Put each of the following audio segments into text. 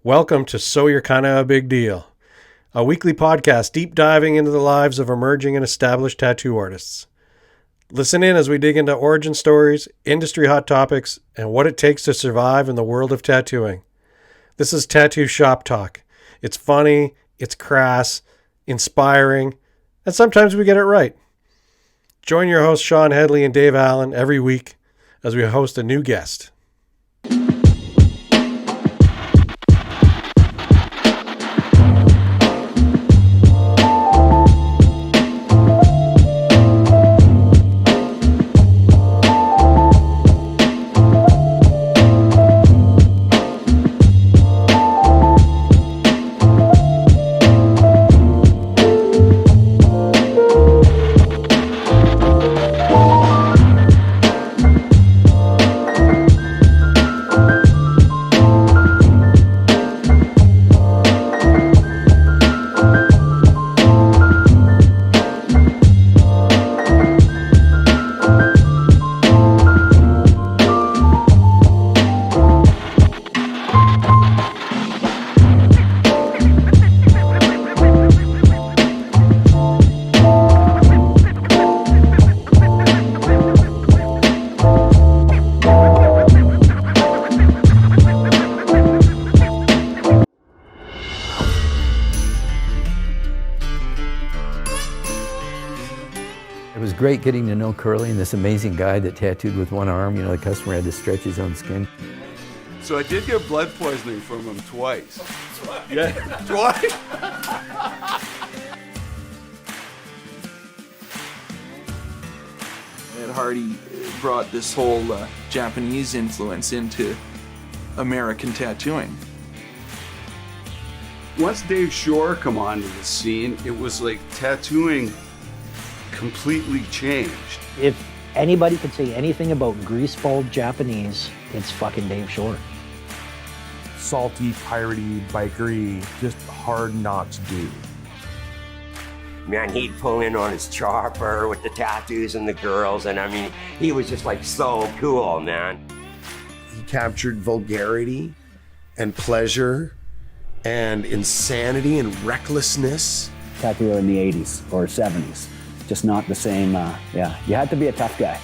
Welcome to So You're Kinda a Big Deal, a weekly podcast deep diving into the lives of emerging and established tattoo artists. Listen in as we dig into origin stories, industry hot topics, and what it takes to survive in the world of tattooing. This is Tattoo Shop Talk. It's funny, it's crass, inspiring, and sometimes we get it right. Join your hosts Shawn, Hedley, and Dave Allen every week as we host a new guest. Great getting to know Curly and this amazing guy that tattooed with one arm. You know, the customer had to stretch his own skin. So I did get blood poisoning from him twice. Yeah, twice. Ed Hardy brought this whole Japanese influence into American tattooing. Once Dave Shore come onto the scene, it was like tattooing completely changed. If anybody could say anything about greaseball Japanese, it's fucking Dave Shore. Salty, piratey, bikery, just hard not to do. Man, he'd pull in on his chopper with the tattoos and the girls, and I mean, he was just like so cool, man. He captured vulgarity and pleasure and insanity and recklessness. Tattooer in the 80s or 70s. Just not the same, you had to be a tough guy.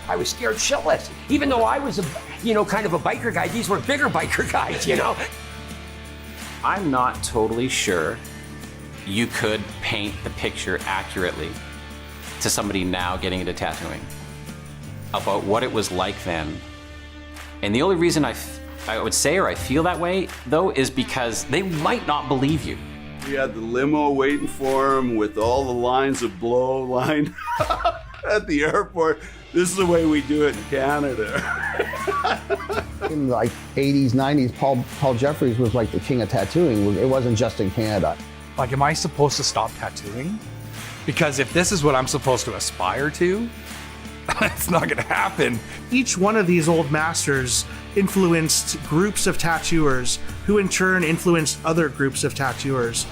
I was scared shitless. Even though I was kind of a biker guy, these were bigger biker guys, you know? I'm not totally sure you could paint the picture accurately to somebody now getting into tattooing about what it was like then. And the only reason I would say or I feel that way, though, is because they might not believe you. We had the limo waiting for him with all the lines of blow lined at the airport. This is the way we do it in Canada. In like 80s, 90s, Paul Jeffries was like the king of tattooing. It wasn't just in Canada. Like, am I supposed to stop tattooing? Because if this is what I'm supposed to aspire to, it's not gonna happen. Each one of these old masters influenced groups of tattooers who in turn influenced other groups of tattooers.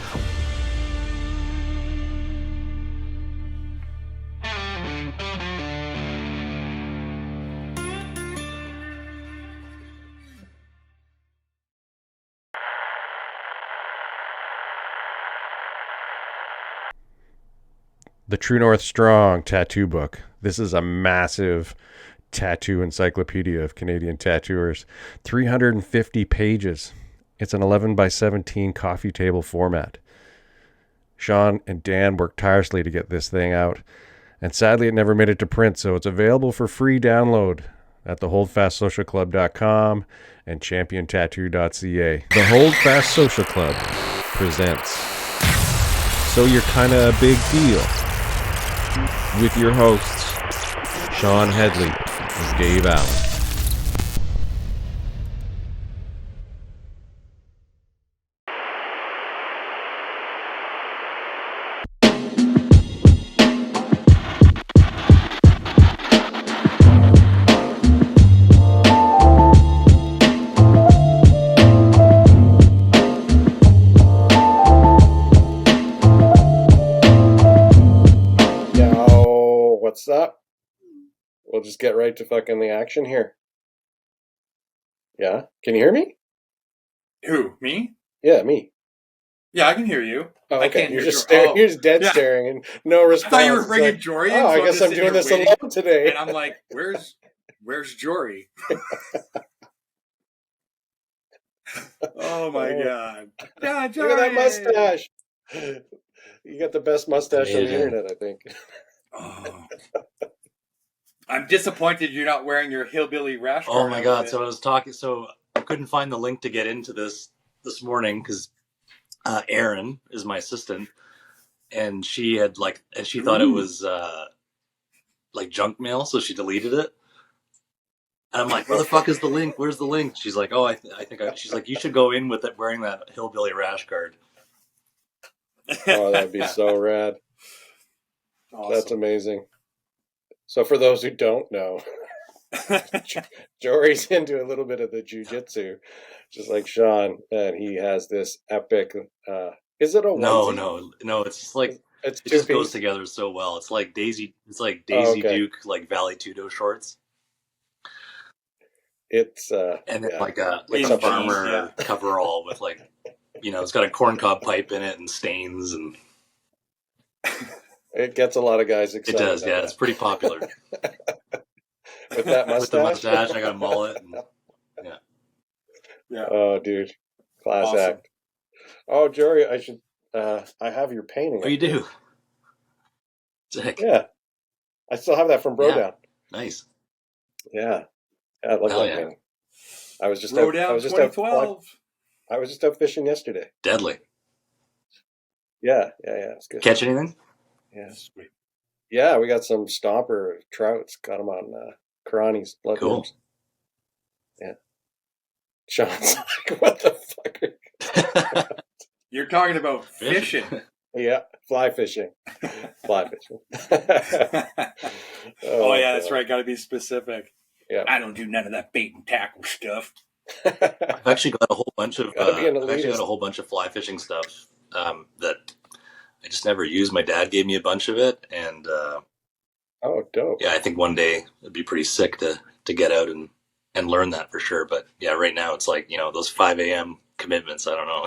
The True North Strong Tattoo Book. This is a massive tattoo encyclopedia of Canadian tattooers. 350 pages. It's an 11 by 17 coffee table format. Shawn and Dan worked tirelessly to get this thing out, and sadly it never made it to print, so it's available for free download at theholdfastsocialclub.com and championtattoo.ca. The Hold Fast Social Club presents So You're Kinda a Big Deal, with your hosts, Shawn, Hedley, and Dave Allen. What's up? We'll just get right to fucking the action here. Yeah? Can you hear me? Who? Me? Yeah, me. Yeah, I can hear you. Oh, I okay. can't You're hear just Jory. staring. You're just dead staring and no I response. thought you were It's bringing like, Jory in. oh, so I guess I'm just doing sitting here this waiting, alone today. And I'm like, where's Jory? Oh my god. Yeah, Jory. Look at that mustache. You got the best mustache on the Amazing. internet, I think. Oh. I'm disappointed you're not wearing your hillbilly rash guard Oh my god! outfit. So I was talking. So I couldn't find the link to get into this morning because Erin is my assistant, and she had she thought it was like junk mail, so she deleted it. And I'm like, where the fuck is the link? Where's the link? She's like, oh, I think she's like, you should go in with it wearing that hillbilly rash guard. Oh, that'd be so rad. Awesome. That's amazing. So for those who don't know, Jory's into a little bit of the jiu-jitsu, just like Shawn, and he has this epic, is it a onesie? No, it's just like, It's it just two-piece? goes together so well. It's like Daisy Oh, okay. Duke, like Valley Tudo shorts. It's, and then like a something- farmer coverall with like, it's got a corncob pipe in it and stains, and it gets a lot of guys it excited. does. Yeah, it's pretty popular. With that mustache? With the mustache, I got a mullet. And, Yeah. Oh, dude. Class Awesome. act. Oh, Jory, I should, I have your painting. Oh, you do? Sick. Yeah. I still have that from Bro Yeah. Down. Nice. Yeah. I love Hell that yeah. painting. I was just Bro out, Down I was just 2012. I was just out fishing yesterday. Deadly. Yeah, it's good. Catch anything? Yeah, sweet. Yeah, we got some stomper trouts. Got them on Karani's bloodworms. Cool. Yeah. Shawn's like, what the fuck? You're talking about fishing. Yeah, fly fishing. Fly fishing. Oh yeah, that's right. Got to be specific. Yeah. I don't do none of that bait and tackle stuff. I've actually got a whole bunch of Gotta be an elitist. fly fishing stuff that I just never used. My dad gave me a bunch of it, and oh, dope. yeah, I think one day it'd be pretty sick to get out and learn that for sure. But yeah, right now it's like those 5 a.m. commitments. I don't know.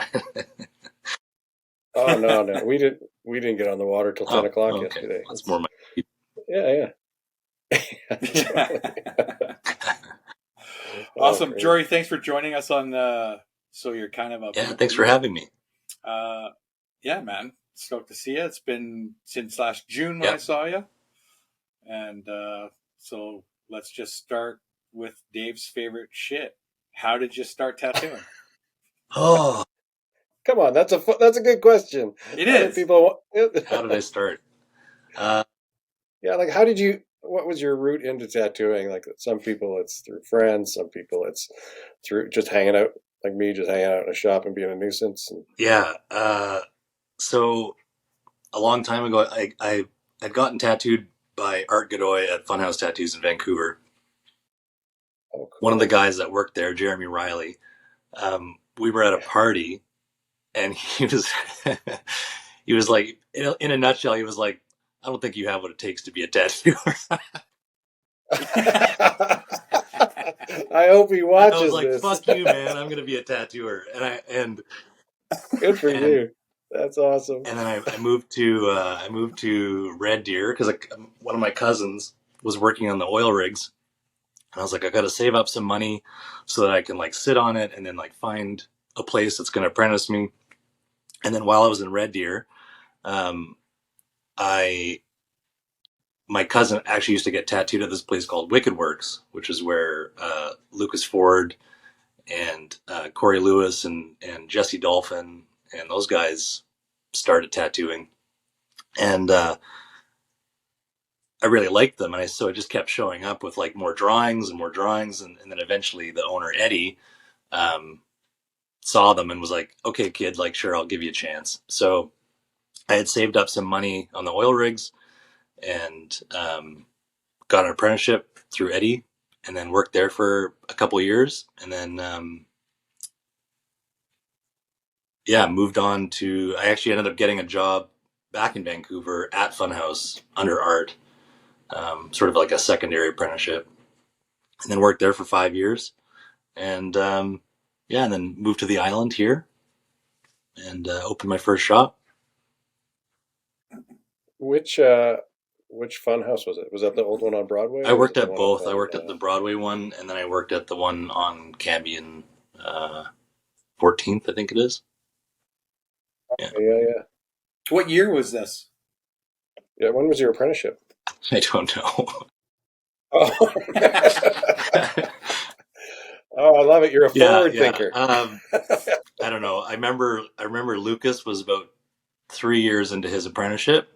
Oh no, we didn't get on the water till 10 o'clock yesterday. That's more my. Yeah. Awesome, great. Jory. Thanks for joining us on. So you're kind of up. Yeah, thanks for having me. Yeah, man. Stoked to see you. It's been since last June when I saw you, and so let's just start with Dave's favorite shit. How did you start tattooing? Oh, come on, that's a good question. It is. How did I start? Yeah, like what was your route into tattooing? Like some people it's through friends, some people it's through just hanging out, like me, just hanging out in a shop and being a nuisance. Yeah. So a long time ago, I had gotten tattooed by Art Godoy at Funhouse Tattoos in Vancouver. Oh, cool. One of the guys that worked there, Jeremy Riley, we were at a party, and he was like, in a nutshell, he was like, I don't think you have what it takes to be a tattooer. I hope he watches I was like, this. fuck you, man. I'm going to be a tattooer. And good for you. That's awesome. And then I moved to Red Deer because one of my cousins was working on the oil rigs. And I was like, I got to save up some money so that I can like sit on it and then like find a place that's going to apprentice me. And then while I was in Red Deer, my cousin actually used to get tattooed at this place called Wicked Works, which is where Lucas Ford and Corey Lewis and Jesse Dolphin and those guys started tattooing. And I really liked them. And so I just kept showing up with like more drawings. And then eventually the owner, Eddie, saw them and was like, okay, kid, like, sure, I'll give you a chance. So I had saved up some money on the oil rigs and got an apprenticeship through Eddie and then worked there for a couple of years. And then, moved on to, I actually ended up getting a job back in Vancouver at Funhouse under Art, sort of like a secondary apprenticeship, and then worked there for 5 years. And yeah, and then moved to the island here and opened my first shop. Which fun house was it? Was that the old one on Broadway? I Or was worked it the at one up both. I on, worked at the Broadway one, and then I worked at the one on Cambion 14th, I think it is. Yeah, yeah. What year was this? Yeah, when was your apprenticeship? I don't know. Oh, oh, I love it. You're a forward thinker. I don't know. I remember Lucas was about 3 years into his apprenticeship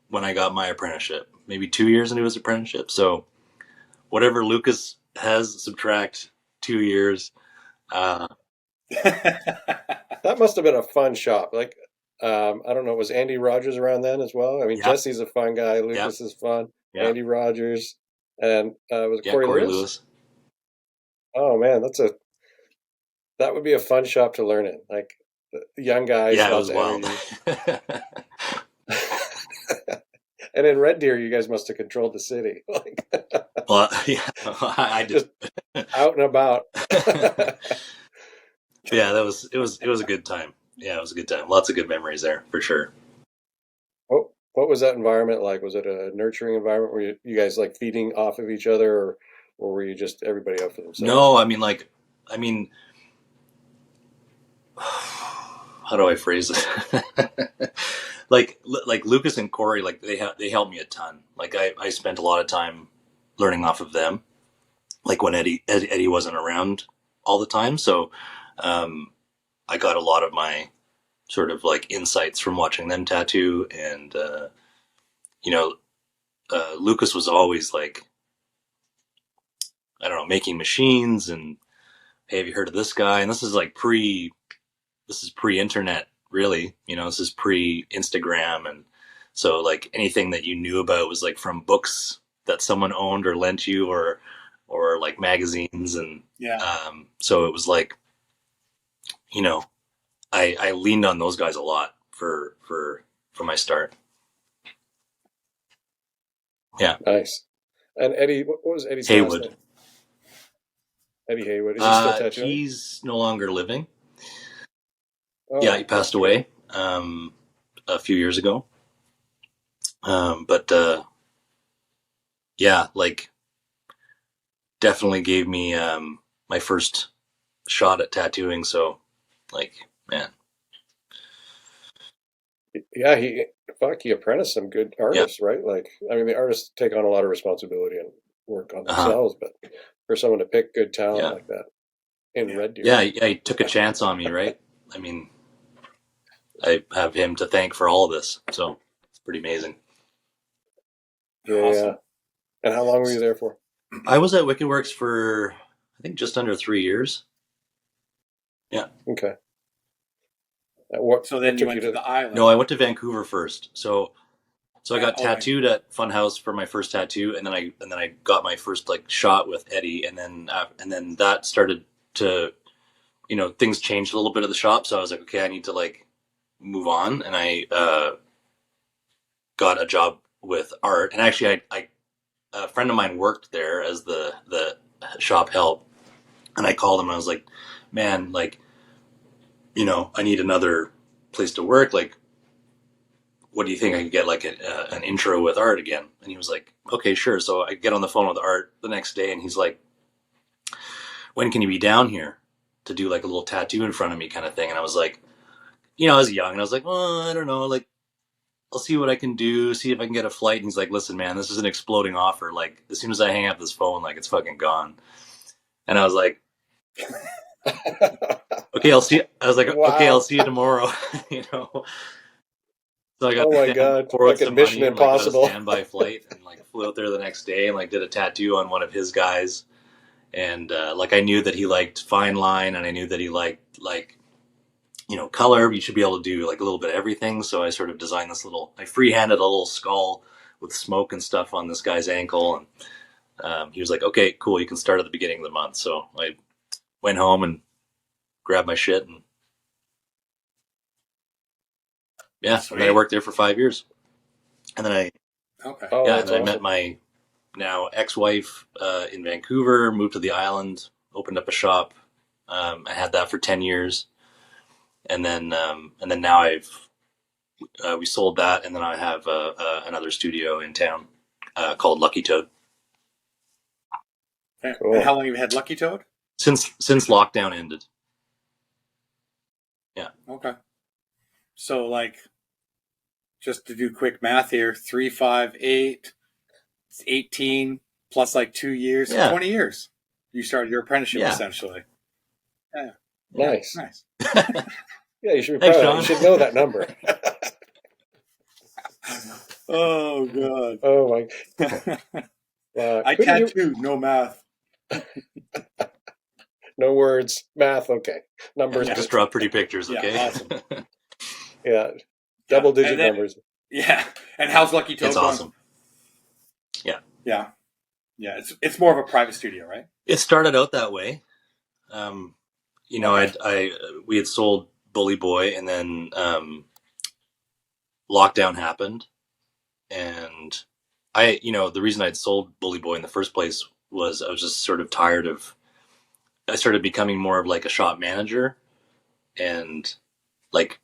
when I got my apprenticeship. Maybe 2 years into his apprenticeship. So whatever Lucas has, subtract 2 years. That must have been a fun shop. Like, I don't know, was Andy Rogers around then as well? I mean, Yep. Jesse's a fun guy. Lucas is fun. Yep. Andy Rogers, and was it Yeah, Corey Corey Lewis? Lewis. Oh man, that would be a fun shop to learn in. Like the young guys. Yeah, it lots was of wild. energy. And in Red Deer, you guys must have controlled the city. Like, Well, yeah, I just did. out and about. Yeah, it was a good time. Yeah, it was a good time. Lots of good memories there for sure. What was that environment like? Was it a nurturing environment? Were you guys like feeding off of each other, or were you just everybody out for themselves? No, I mean, how do I phrase it? like Lucas and Corey, like they helped me a ton. Like I spent a lot of time learning off of them. Like when Eddie wasn't around all the time, so I got a lot of my sort of like insights from watching them tattoo. And Lucas was always like, I don't know, making machines and, hey, have you heard of this guy? And this is pre-internet, really. This is pre-Instagram. And so like anything that you knew about was like from books that someone owned or lent you, or like magazines. And so it was like, I leaned on those guys a lot for my start. Yeah. Nice. And Eddie, what was Eddie's Haywood. last name? Eddie Haywood. Is he still tattooing? He's no longer living. Oh, Yeah, he passed away a few years ago. But yeah, like definitely gave me my first shot at tattooing. So like, man. Yeah, he apprenticed some good artists, right? Like, I mean, the artists take on a lot of responsibility and work on themselves, but for someone to pick good talent like that in Red Deer. Yeah, he took a chance on me, right? I mean, I have him to thank for all of this, so it's pretty amazing. Yeah, awesome. Yeah. And how long were you there for? I was at Wicked Works for, I think, just under 3 years. Yeah. Okay. So then you went to the island? No, I went to Vancouver first. So I got tattooed at Funhouse for my first tattoo, and then I got my first like shot with Eddie, and then that started to, things changed a little bit at the shop. So I was like, okay, I need to like move on, and I got a job with Art, and actually I a friend of mine worked there as the shop help, and I called him and I was like, man, like, I need another place to work. Like, what do you think I could get like an intro with Art again? And he was like, okay, sure. So I get on the phone with Art the next day, and he's like, when can you be down here to do like a little tattoo in front of me kind of thing? And I was like, I was young, and I was like, well, I don't know, like, I'll see what I can do, see if I can get a flight. And he's like, listen, man, this is an exploding offer. Like, as soon as I hang up this phone, like, it's fucking gone. And I was like, okay, I'll see. I was like, wow. Okay, I'll see you tomorrow. So I got, oh my god, like a Mission Impossible, like, standby flight, and like flew out there the next day and like did a tattoo on one of his guys. And like I knew that he liked fine line, and I knew that he liked like, color. You should be able to do like a little bit of everything. So I sort of designed this I freehanded a little skull with smoke and stuff on this guy's ankle, and he was like, okay, cool, you can start at the beginning of the month. So I went home and grabbed my shit, and and then I worked there for 5 years. And then I met my now ex-wife in Vancouver, moved to the island, opened up a shop I had that for 10 years. And then now we sold that, and then I have another studio in town called Lucky Toad. Cool. And how long have you had Lucky Toad? Since lockdown ended. Yeah. Okay. So, like, just to do quick math here, 3, 5, 8, it's 18 plus like 2 years, 20 years. You started your apprenticeship essentially. Yeah. Nice. Nice. Yeah, you should be proud. You should know that number. Oh god. Oh my. I tattooed, no math. No words, math. Okay, numbers. Just draw pretty pictures. Okay. Yeah, awesome. Yeah, double-digit numbers. Yeah, and how's Lucky Toad? It's awesome. Yeah. Yeah. Yeah, it's more of a private studio, right? It started out that way. You know, we had sold Bully Boy, and then lockdown happened, and the reason I'd sold Bully Boy in the first place was I was just sort of tired of. I started becoming more of like a shop manager, and like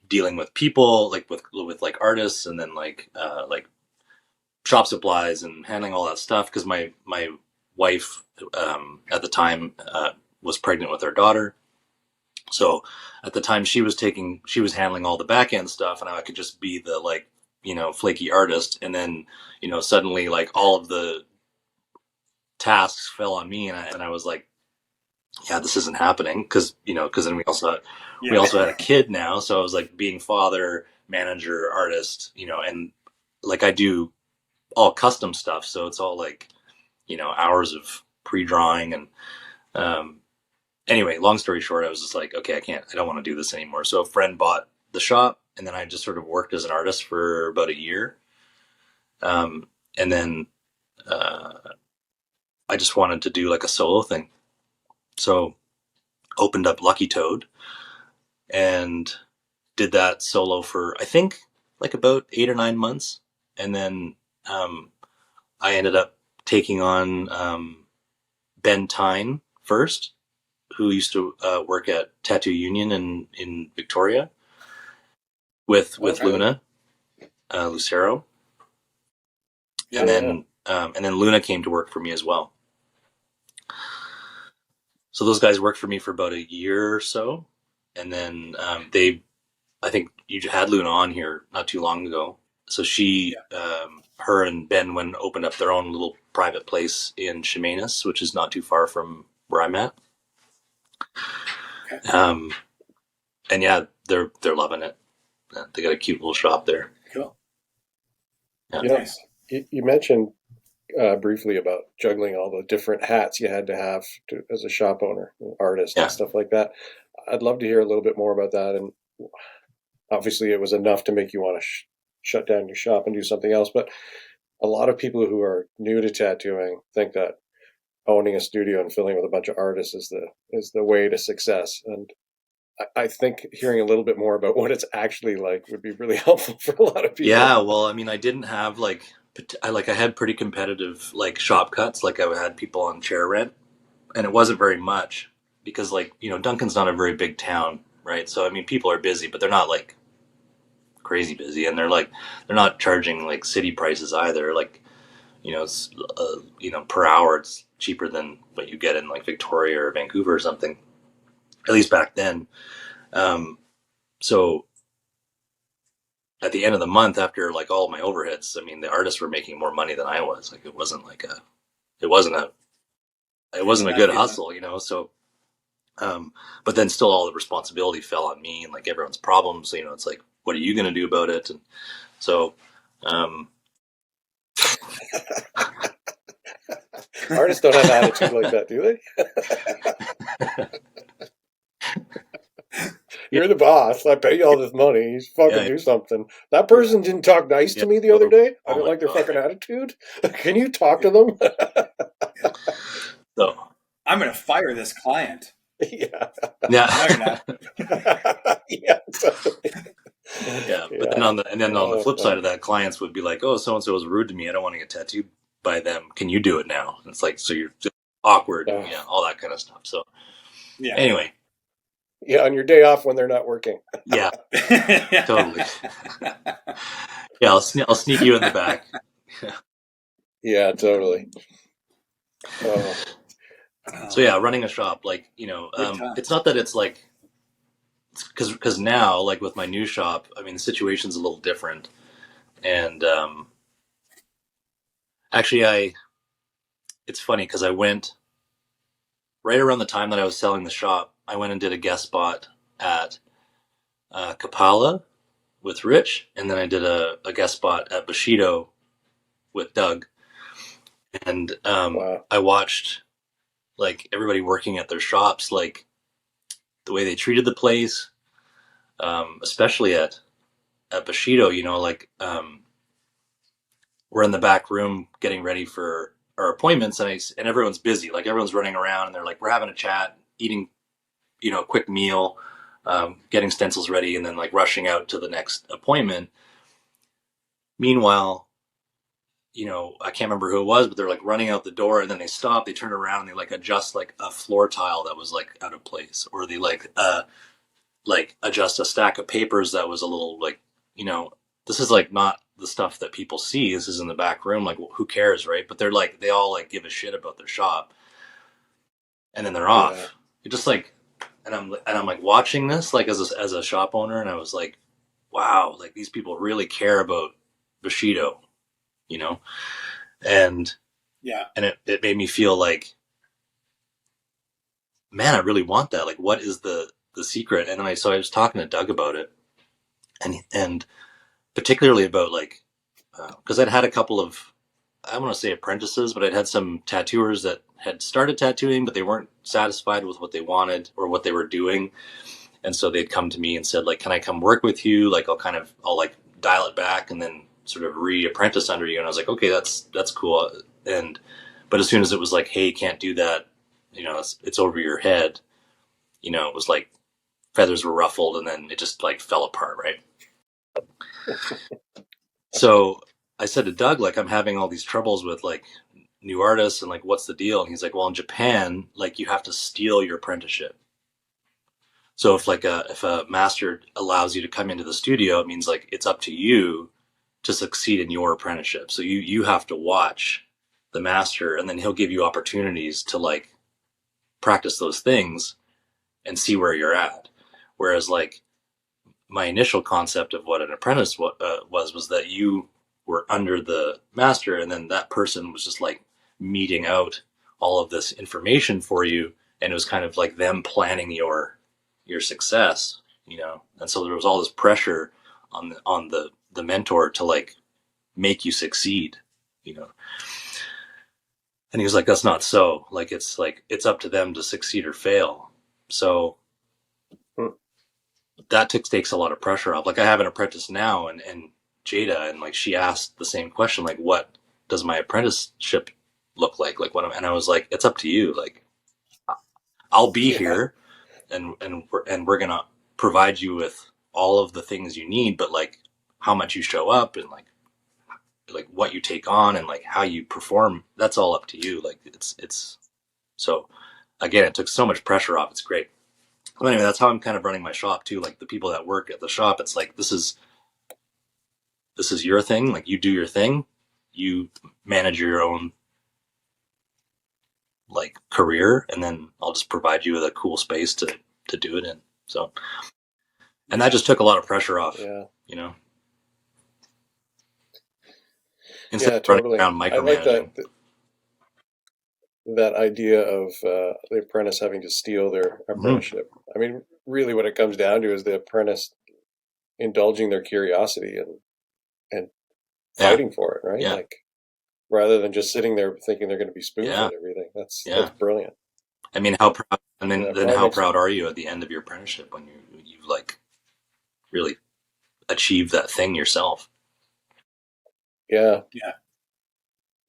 dealing with people, like with like artists, and then like shop supplies and handling all that stuff, because my wife at the time was pregnant with our daughter. So at the time she was handling all the back end stuff, and I could just be the like, flaky artist. And then, suddenly like all of the tasks fell on me, and I was like, yeah, this isn't happening. Cause then we also had a kid now. So I was like being father, manager, artist, and like I do all custom stuff. So it's all like, hours of pre-drawing. And anyway, long story short, I was just like, okay, I don't want to do this anymore. So a friend bought the shop, and then I just sort of worked as an artist for about a year. And then I just wanted to do like a solo thing. So opened up Lucky Toad and did that solo for, I think, like about 8 or 9 months. And then I ended up taking on Ben Tyne first, who used to work at Tattoo Union in Victoria with Luna Lucero. Yeah, and then Luna came to work for me as well. So those guys worked for me for about a year or so, and then I think you had Luna on here not too long ago. So her and Ben opened up their own little private place in Chemainus, which is not too far from where I'm at. Okay. And yeah, they're loving it. They got a cute little shop there. Cool. Yeah. You mentioned briefly about juggling all the different hats you had to have as a shop owner, artist, and stuff like that. I'd love to hear a little bit more about that. And obviously, it was enough to make you want to shut down your shop and do something else. But a lot of people who are new to tattooing think that owning a studio and filling with a bunch of artists is the way to success. And I think hearing a little bit more about what it's actually like would be really helpful for a lot of people. Yeah, well, I mean, I didn't have I had pretty competitive like shop cuts. Like I had people on chair rent, and it wasn't very much because Duncan's not a very big town, right? So I mean, people are busy, but they're not like crazy busy, and they're not charging like city prices either. Like it's, per hour it's cheaper than what you get in like Victoria or Vancouver or something. At least back then. So at the end of the month, after like all of my overheads, I mean, the artists were making more money than I was. Like it wasn't a good hustle, So, but then still all the responsibility fell on me and like everyone's problems. So, it's like, what are you going to do about it? And so, artists don't have attitude like that, do they? You're the boss. I pay you all this money. You fucking do something. That person didn't talk nice to me the other day. I don't like their fucking attitude. Can you talk to them? So I'm going to fire this client. Yeah. Yeah. No, you're not. Yeah. Yeah. But then on the flip side of that, clients would be like, "Oh, so and so was rude to me. I don't want to get tattooed by them. Can you do it now?" And it's like, so you're just awkward, all that kind of stuff. So Yeah. Anyway. Yeah, on your day off when they're not working. Yeah, totally. Yeah, I'll sneak you in the back. Yeah, totally. Oh. So yeah, running a shop, like, you know, it's not that it's like, because now, like with my new shop, I mean, the situation's a little different. And actually, it's funny because I went right around the time that I was selling the shop, I went and did a guest spot at Kapala with Rich, and then I did a guest spot at Bushido with Doug. And I watched like everybody working at their shops, like the way they treated the place, especially at Bushido, you know, like we're in the back room getting ready for our appointments, and everyone's busy, like everyone's running around, and they're like, we're having a chat, eating, you know, a quick meal, getting stencils ready, and then like rushing out to the next appointment. Meanwhile, you know, I can't remember who it was, but they're like running out the door, and then they stop, they turn around, and they like adjust like a floor tile that was like out of place, or they like adjust a stack of papers that was a little like, you know, this is like not the stuff that people see. This is in the back room. Like, who cares, right? But they're like, they all like give a shit about their shop, and then they're off. Yeah. You're just like, and I'm like watching this like as a shop owner, and I was like, wow, like these people really care about Bushido, you know, and it made me feel like, man, I really want that. Like, what is the secret? And I was talking to Doug about it, and particularly about like, because I'd had a couple of, I don't want to say apprentices, but I'd had some tattooers that had started tattooing, but they weren't satisfied with what they wanted or what they were doing. And so they'd come to me and said, like, can I come work with you? Like, I'll like dial it back and then sort of re-apprentice under you. And I was like, okay, that's cool. But as soon as it was like, hey, can't do that, you know, it's over your head, you know, it was like feathers were ruffled, and then it just like fell apart, right? So I said to Doug, like, I'm having all these troubles with like new artists, and like, what's the deal? And he's like, well, in Japan, like, you have to steal your apprenticeship. So if a master allows you to come into the studio, it means like it's up to you to succeed in your apprenticeship. So you have to watch the master, and then he'll give you opportunities to like practice those things and see where you're at. Whereas like my initial concept of what an apprentice was that you were under the master, and then that person was just like meting out all of this information for you, and it was kind of like them planning your success, you know. And so there was all this pressure on the mentor to like make you succeed, you know. And he was like, that's not so. Like, it's up to them to succeed or fail. So that takes a lot of pressure off. Like, I have an apprentice now, and Jada, and like, she asked the same question, like, what does my apprenticeship look like? Like, and I was like, it's up to you. Like, I'll be here, and we're gonna provide you with all of the things you need, but like how much you show up, and like what you take on, and like how you perform, that's all up to you. Like, it's so, again, it took so much pressure off. It's great. But anyway, that's how I'm kind of running my shop too. Like, the people that work at the shop, it's like, this is your thing. Like, you do your thing, you manage your own like career, and then I'll just provide you with a cool space to do it in. So, and that just took a lot of pressure off, you know. Instead of running around micromanaging. I like that idea of the apprentice having to steal their apprenticeship. I mean, really what it comes down to is the apprentice indulging their curiosity and fighting for it, right? Like, rather than just sitting there thinking they're going to be spoon-fed everything. That's brilliant. I mean, how proud, and then how proud are you at the end of your apprenticeship when you've like really achieved that thing yourself? Yeah,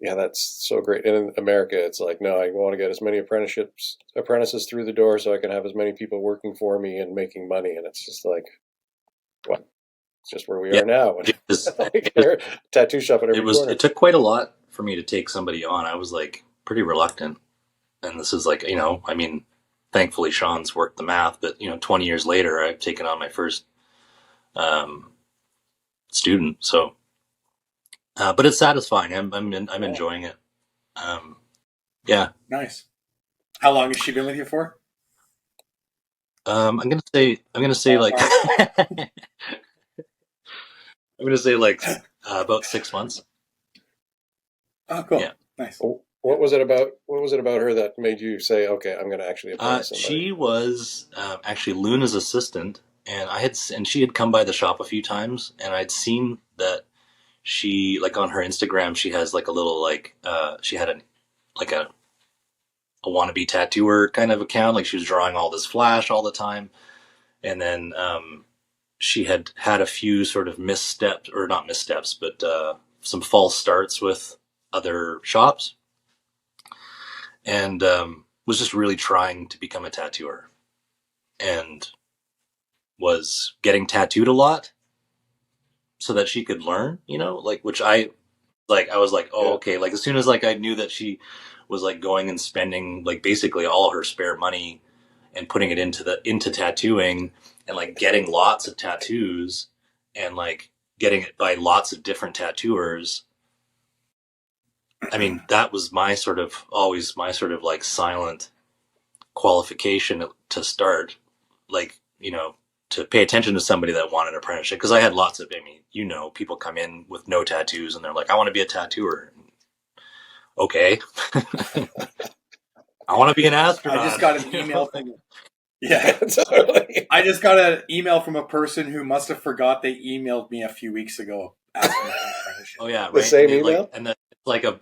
that's so great. And in America, it's like, no, I want to get as many apprentices through the door so I can have as many people working for me and making money. And it's just like, what? It's just where we are now. Tattoo shop at every corner. It took quite a lot for me to take somebody on. I was like pretty reluctant. And this is like, you know, I mean, thankfully Shawn's worked the math, but 20 years later, I've taken on my first student. So, but it's satisfying. I'm enjoying it. Yeah. Nice. How long has she been with you for? I'm gonna say like I'm gonna say like about 6 months. Oh, cool. Yeah. Nice. What was it about her that made you say, okay, I'm going to actually apply somebody? She was actually Luna's assistant, and she had come by the shop a few times, and I'd seen that she, like, on her Instagram, she has like a little she had a wannabe tattooer kind of account, like she was drawing all this flash all the time, and then she had a few sort of missteps, or not missteps, but some false starts with other shops, and was just really trying to become a tattooer, and was getting tattooed a lot so that she could learn, which I was like, oh, okay. Like, as soon as like I knew that she was like going and spending like basically all her spare money and putting it into tattooing, and like getting lots of tattoos, and like getting it by lots of different tattooers. I mean, that was always my sort of like silent qualification to start, like, to pay attention to somebody that wanted an apprenticeship. Because I had lots of, people come in with no tattoos and they're like, I want to be a tattooer. Okay. I want to be an astronaut. I just got an email from I just got an email from a person who must have forgot they emailed me a few weeks ago asking for an apprenticeship. Oh yeah, right. The same email? Like, and then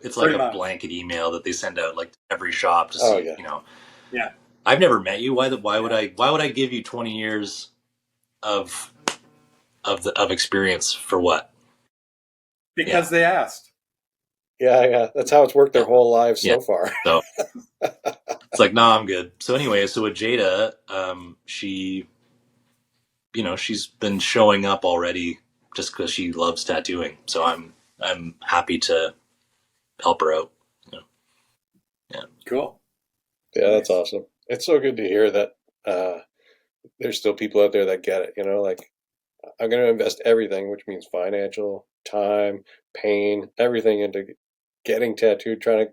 it's like a blanket email that they send out like to every shop to see, Yeah. I've never met you. Why would I give you 20 years of experience for what? Because they asked. Yeah. That's how it's worked their whole lives so far. So it's like, no, I'm good. So anyway, so with Jada, she, she's been showing up already just because she loves tattooing. So I'm happy to help her out. Yeah. Cool. Yeah, that's awesome. It's so good to hear that there's still people out there that get it. Like, I'm going to invest everything, which means financial, time, pain, everything into getting tattooed, trying to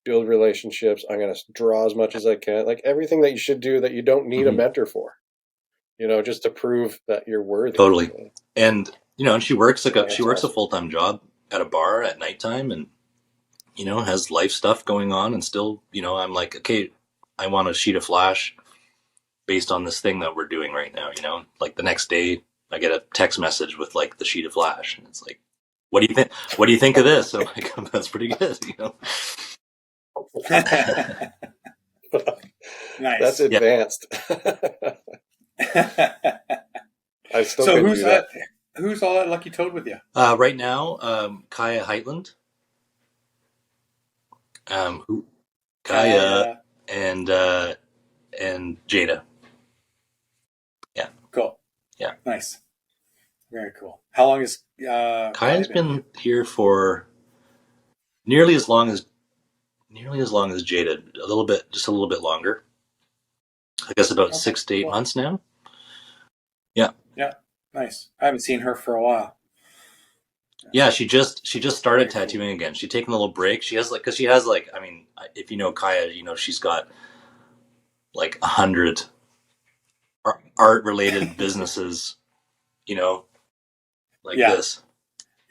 build relationships. I'm going to draw as much as I can. Like, everything that you should do that you don't need a mentor for, just to prove that you're worthy. Totally. And, and she works a full-time job at a bar at nighttime, and, has life stuff going on, and still, I'm like, okay, I want a sheet of flash based on this thing that we're doing right now, like the next day I get a text message with like the sheet of flash, and it's like, what do you think? What do you think of this? I'm like, that's pretty good, Nice. That's advanced. I still so who's that? Who's all that Lucky Toad with you? Right now, Kaya Heitland. Kaya and Jada. Yeah. Cool. Yeah. Nice. Very cool. How long is Kaya's been here for nearly as long as Jada. Just a little bit longer. I guess about 6 to 8 months now. Yeah. Yeah. Nice. I haven't seen her for a while. Yeah, she just started tattooing again. She's taken a little break. She has if you know Kaya, she's got like 100 art related businesses, this,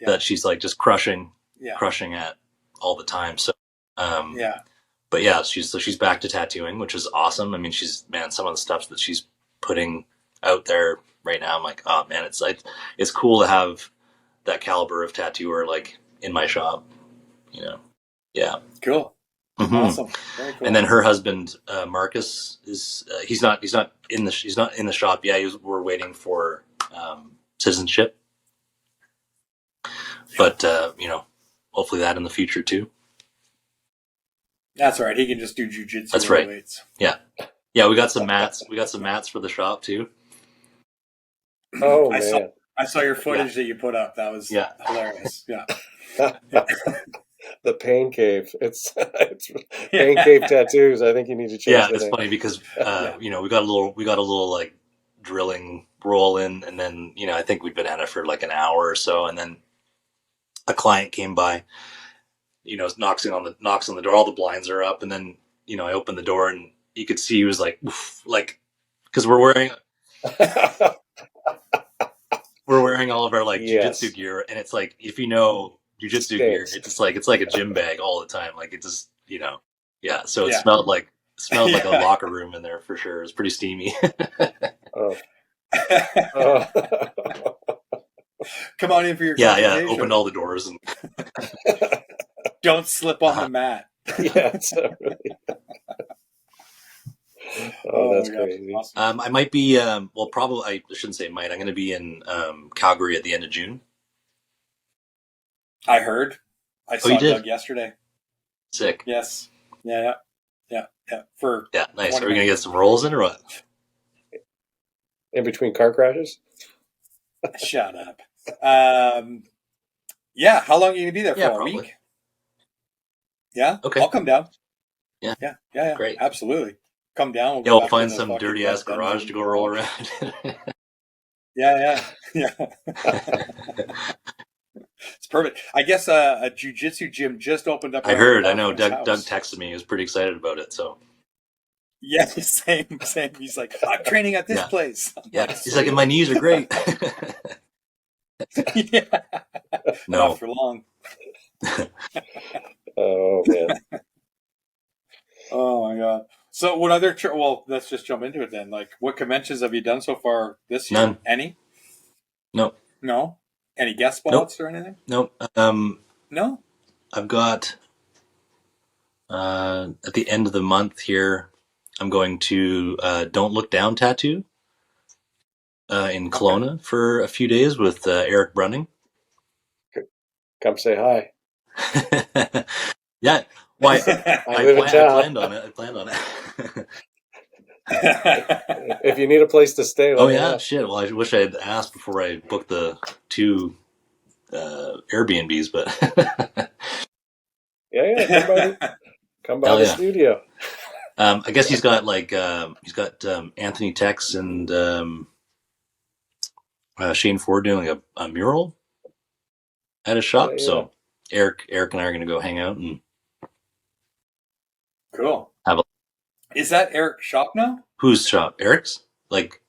that she's like just crushing at all the time. So, but yeah, she's back to tattooing, which is awesome. I mean, some of the stuff that she's putting out there right now, I'm like, oh man, it's cool to have that caliber of tattooer like in my shop, Yeah. Cool. Mm-hmm. Awesome. Very cool. And then her husband, Marcus, is he's not in the shop. Yeah, we're waiting for citizenship, but hopefully that in the future too. That's all right. He can just do jujitsu. That's right. Weights. Yeah. We got some mats. We got some mats for the shop too. Oh man! I saw your footage that you put up. That was hilarious. Yeah. The Pain Cave. It's Pain Cave Tattoos. I think you need to change Yeah, the it's name. funny because you know, we got a little like drilling roll in, and then you know, I think we'd been at it for like an hour or so, and then a client came by, you know, knocks on the door, all the blinds are up, and then you know, I opened the door and you could see he was like, oof, like, because we're wearing all of our like Yes. jujitsu gear, and it's like, if you know jujitsu gear, it's like a gym bag all the time, like it just, you know, yeah. So it smelled like a locker room in there for sure. It was pretty steamy. Oh. Come on in for your Yeah. consultation. Opened all the doors and don't slip on the mat. Yeah. Really... Oh, that's crazy. Awesome. I might be. Well, probably. I shouldn't say might. I'm going to be in Calgary at the end of June. I heard. I saw Doug yesterday. Sick. Yes. Yeah. For nice. Are we going to get some rolls in or what? In between car crashes? Shut up. Yeah. How long are you going to be there for? Probably. A week? Yeah. Okay. I'll come down. Yeah. Great. Absolutely. Come down. We'll find some dirty ass garage to go roll around. Yeah. It's perfect. I guess a jiu-jitsu gym just opened up. I heard. I know. Doug texted me. He was pretty excited about it. So. Yeah, same. He's like, I'm training at this place. He's like, and my knees are great. Yeah. No. Not for long. Oh man. Oh my god. So what other well, let's just jump into it then. Like, what conventions have you done so far this year? None. Any? No. Any guest spots or anything? Nope. No. I've got at the end of the month here, I'm going to Don't Look Down Tattoo in Kelowna for a few days with Eric Brunning. Come say hi. Yeah. Why? I live in town. I planned on it. If you need a place to stay. Oh yeah, shit. Well, I wish I had asked before I booked the 2 Airbnbs, but come by the studio. I guess he's got Anthony Tex and Shane Ford doing like a mural at his shop. So Eric and I are going to go hang out and cool. Is that Eric's shop now? Whose shop? Eric's? Like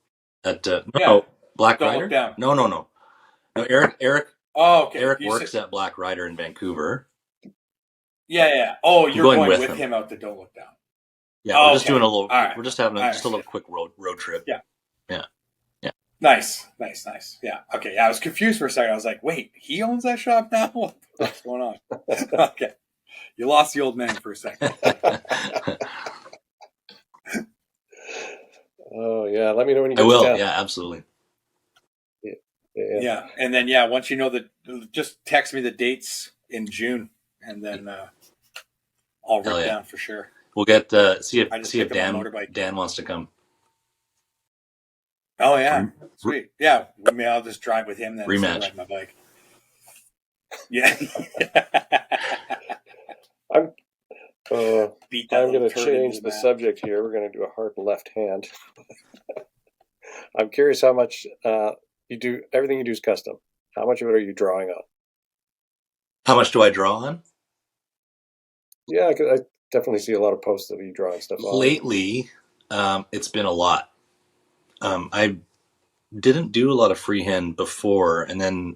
at Black Don't Rider? Look Down. No. Eric. Oh, okay. Eric works at Black Rider in Vancouver. Yeah. Oh, you're going with him out to Don't Look Down. Yeah, we're just doing a little. Right. We're just having a little quick road trip. Yeah. Yeah. Nice. Yeah. Okay. I was confused for a second. I was like, wait, he owns that shop now? What's going on? Okay. You lost the old man for a second. Oh yeah. Let me know when you get I will. down. Yeah, absolutely. Yeah. And then once you know just text me the dates in June, and then I'll write down for sure. We'll get see if Dan wants to come. Oh yeah, sweet. Yeah, maybe I'll just drive with him then. Rematch. Ride my bike. Yeah. I'm going to change the subject here. We're going to do a hard left hand. I'm curious how much you do. Everything you do is custom. How much of it are you drawing on? How much do I draw on? Yeah, I definitely see a lot of posts of you drawing stuff on. Lately, it's been a lot. I didn't do a lot of freehand before, and then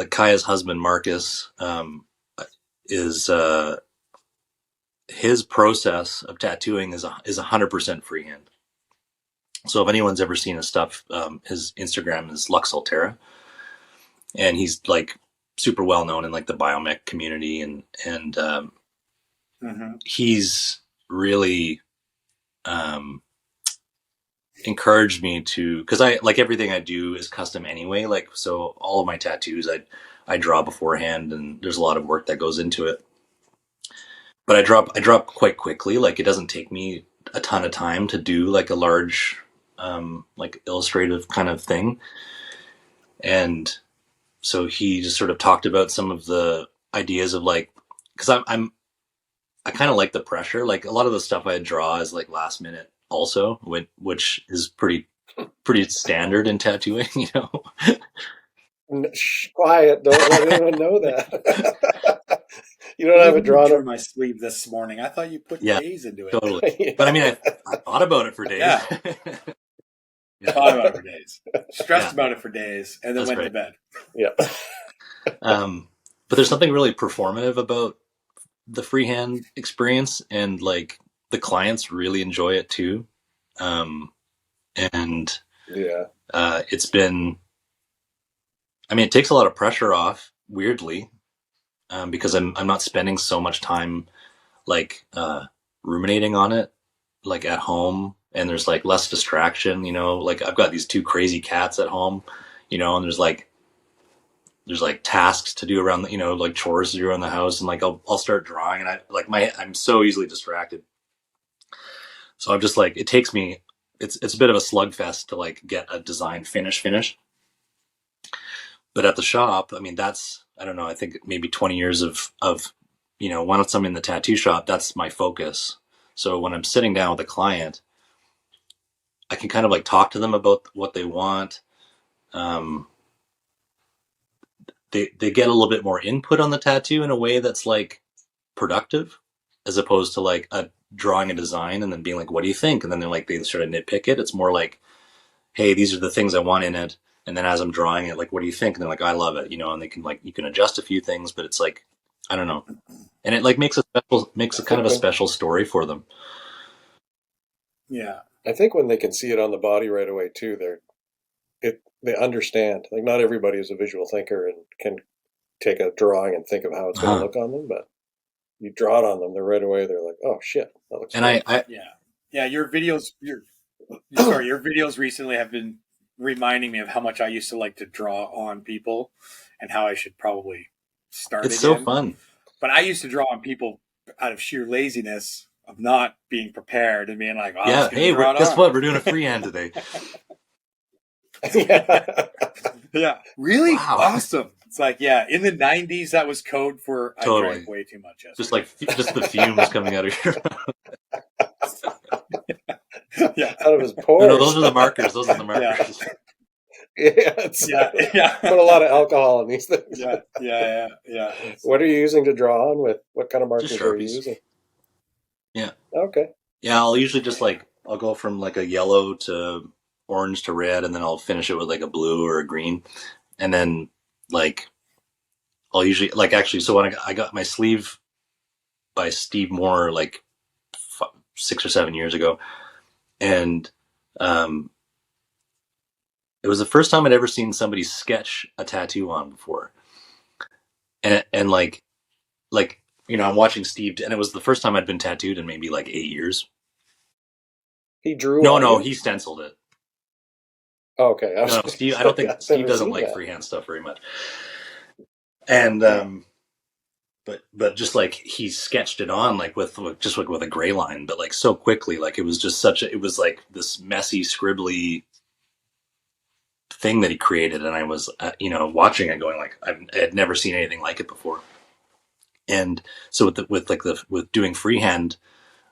Kaya's husband Marcus is his process of tattooing is 100% freehand. So if anyone's ever seen his stuff, his Instagram is Lux Altera, and he's like super well known in like the biomech community, and he's really encouraged me to, because I like everything I do is custom anyway. Like, so all of my tattoos I draw beforehand, and there's a lot of work that goes into it. But I drop quite quickly. Like, it doesn't take me a ton of time to do like a large like illustrative kind of thing. And so he just sort of talked about some of the ideas of like, because I kind of like the pressure. Like a lot of the stuff I draw is like last minute also, which is pretty standard in tattooing, you know. Shh, quiet! Don't let anyone know that. You don't have it drawn through up. my sleeve this morning. I thought you put Yeah, days into it. totally. Yeah. But I mean, I thought about it for days. Yeah. Thought about it for days. Stressed Yeah. about it for days, and then That's went to right. bed. Yeah. But there's something really performative about the freehand experience, and like the clients really enjoy it too. And Yeah. it's been, I mean, it takes a lot of pressure off, weirdly, because I'm not spending so much time like ruminating on it, like at home, and there's like less distraction, you know. Like I've got these two crazy cats at home, you know, and there's like tasks to do around the, you know, like chores to do around the house, and like I'll start drawing, and I'm so easily distracted. So I'm just like, it takes me, it's a bit of a slugfest to like get a design finish. But at the shop, I mean, that's, I don't know, I think maybe 20 years of, you know, once I'm in the tattoo shop, that's my focus. So when I'm sitting down with a client, I can kind of like talk to them about what they want. They get a little bit more input on the tattoo in a way that's like productive, as opposed to like drawing a design and then being like, what do you think? And then they're like, they sort of nitpick it. It's more like, hey, these are the things I want in it. And then as I'm drawing it, like, what do you think? And they're like, I love it, you know, and they can like, you can adjust a few things, but it's like, I don't know. And it like makes a kind of a special story for them. Yeah. I think when they can see it on the body right away too, they understand. Like not everybody is a visual thinker and can take a drawing and think of how it's going to look on them, but you draw it on them, they're right away. They're like, oh shit, that looks. And great. Yeah. Your videos recently have been reminding me of how much I used to like to draw on people, and how I should probably start. It's again. so fun. But I used to draw on people out of sheer laziness of not being prepared and being like, oh, yeah, hey, guess what? We're doing a freehand today. Yeah. Really? Wow. Awesome. It's like, yeah, in the 90s, that was code for Totally. I drank way too much yesterday. Just like, just the fumes coming out of your Yeah, out of his pores. No, those are the markers. Those are the markers. Yeah. Put a lot of alcohol in these things. Yeah. What are you using to draw on with? What kind of markers Just are you Sharpies. using? Yeah. Okay. Yeah, I'll usually just like, I'll go from like a yellow to orange to red, and then I'll finish it with like a blue or a green. And then like, I'll usually like, actually, so when I got my sleeve by Steve Moore like 6 or 7 years ago, and it was the first time I'd ever seen somebody sketch a tattoo on before. And like, you know, I'm watching Steve, and it was the first time I'd been tattooed in maybe like 8 years. He drew. No, he stenciled it. Oh, okay. No, Steve. I don't think Steve doesn't like freehand stuff very much. And but just like he sketched it on like with a gray line, but like so quickly, like it was just it was like this messy, scribbly thing that he created, and I was you know, watching it going like I had never seen anything like it before. And so with doing freehand,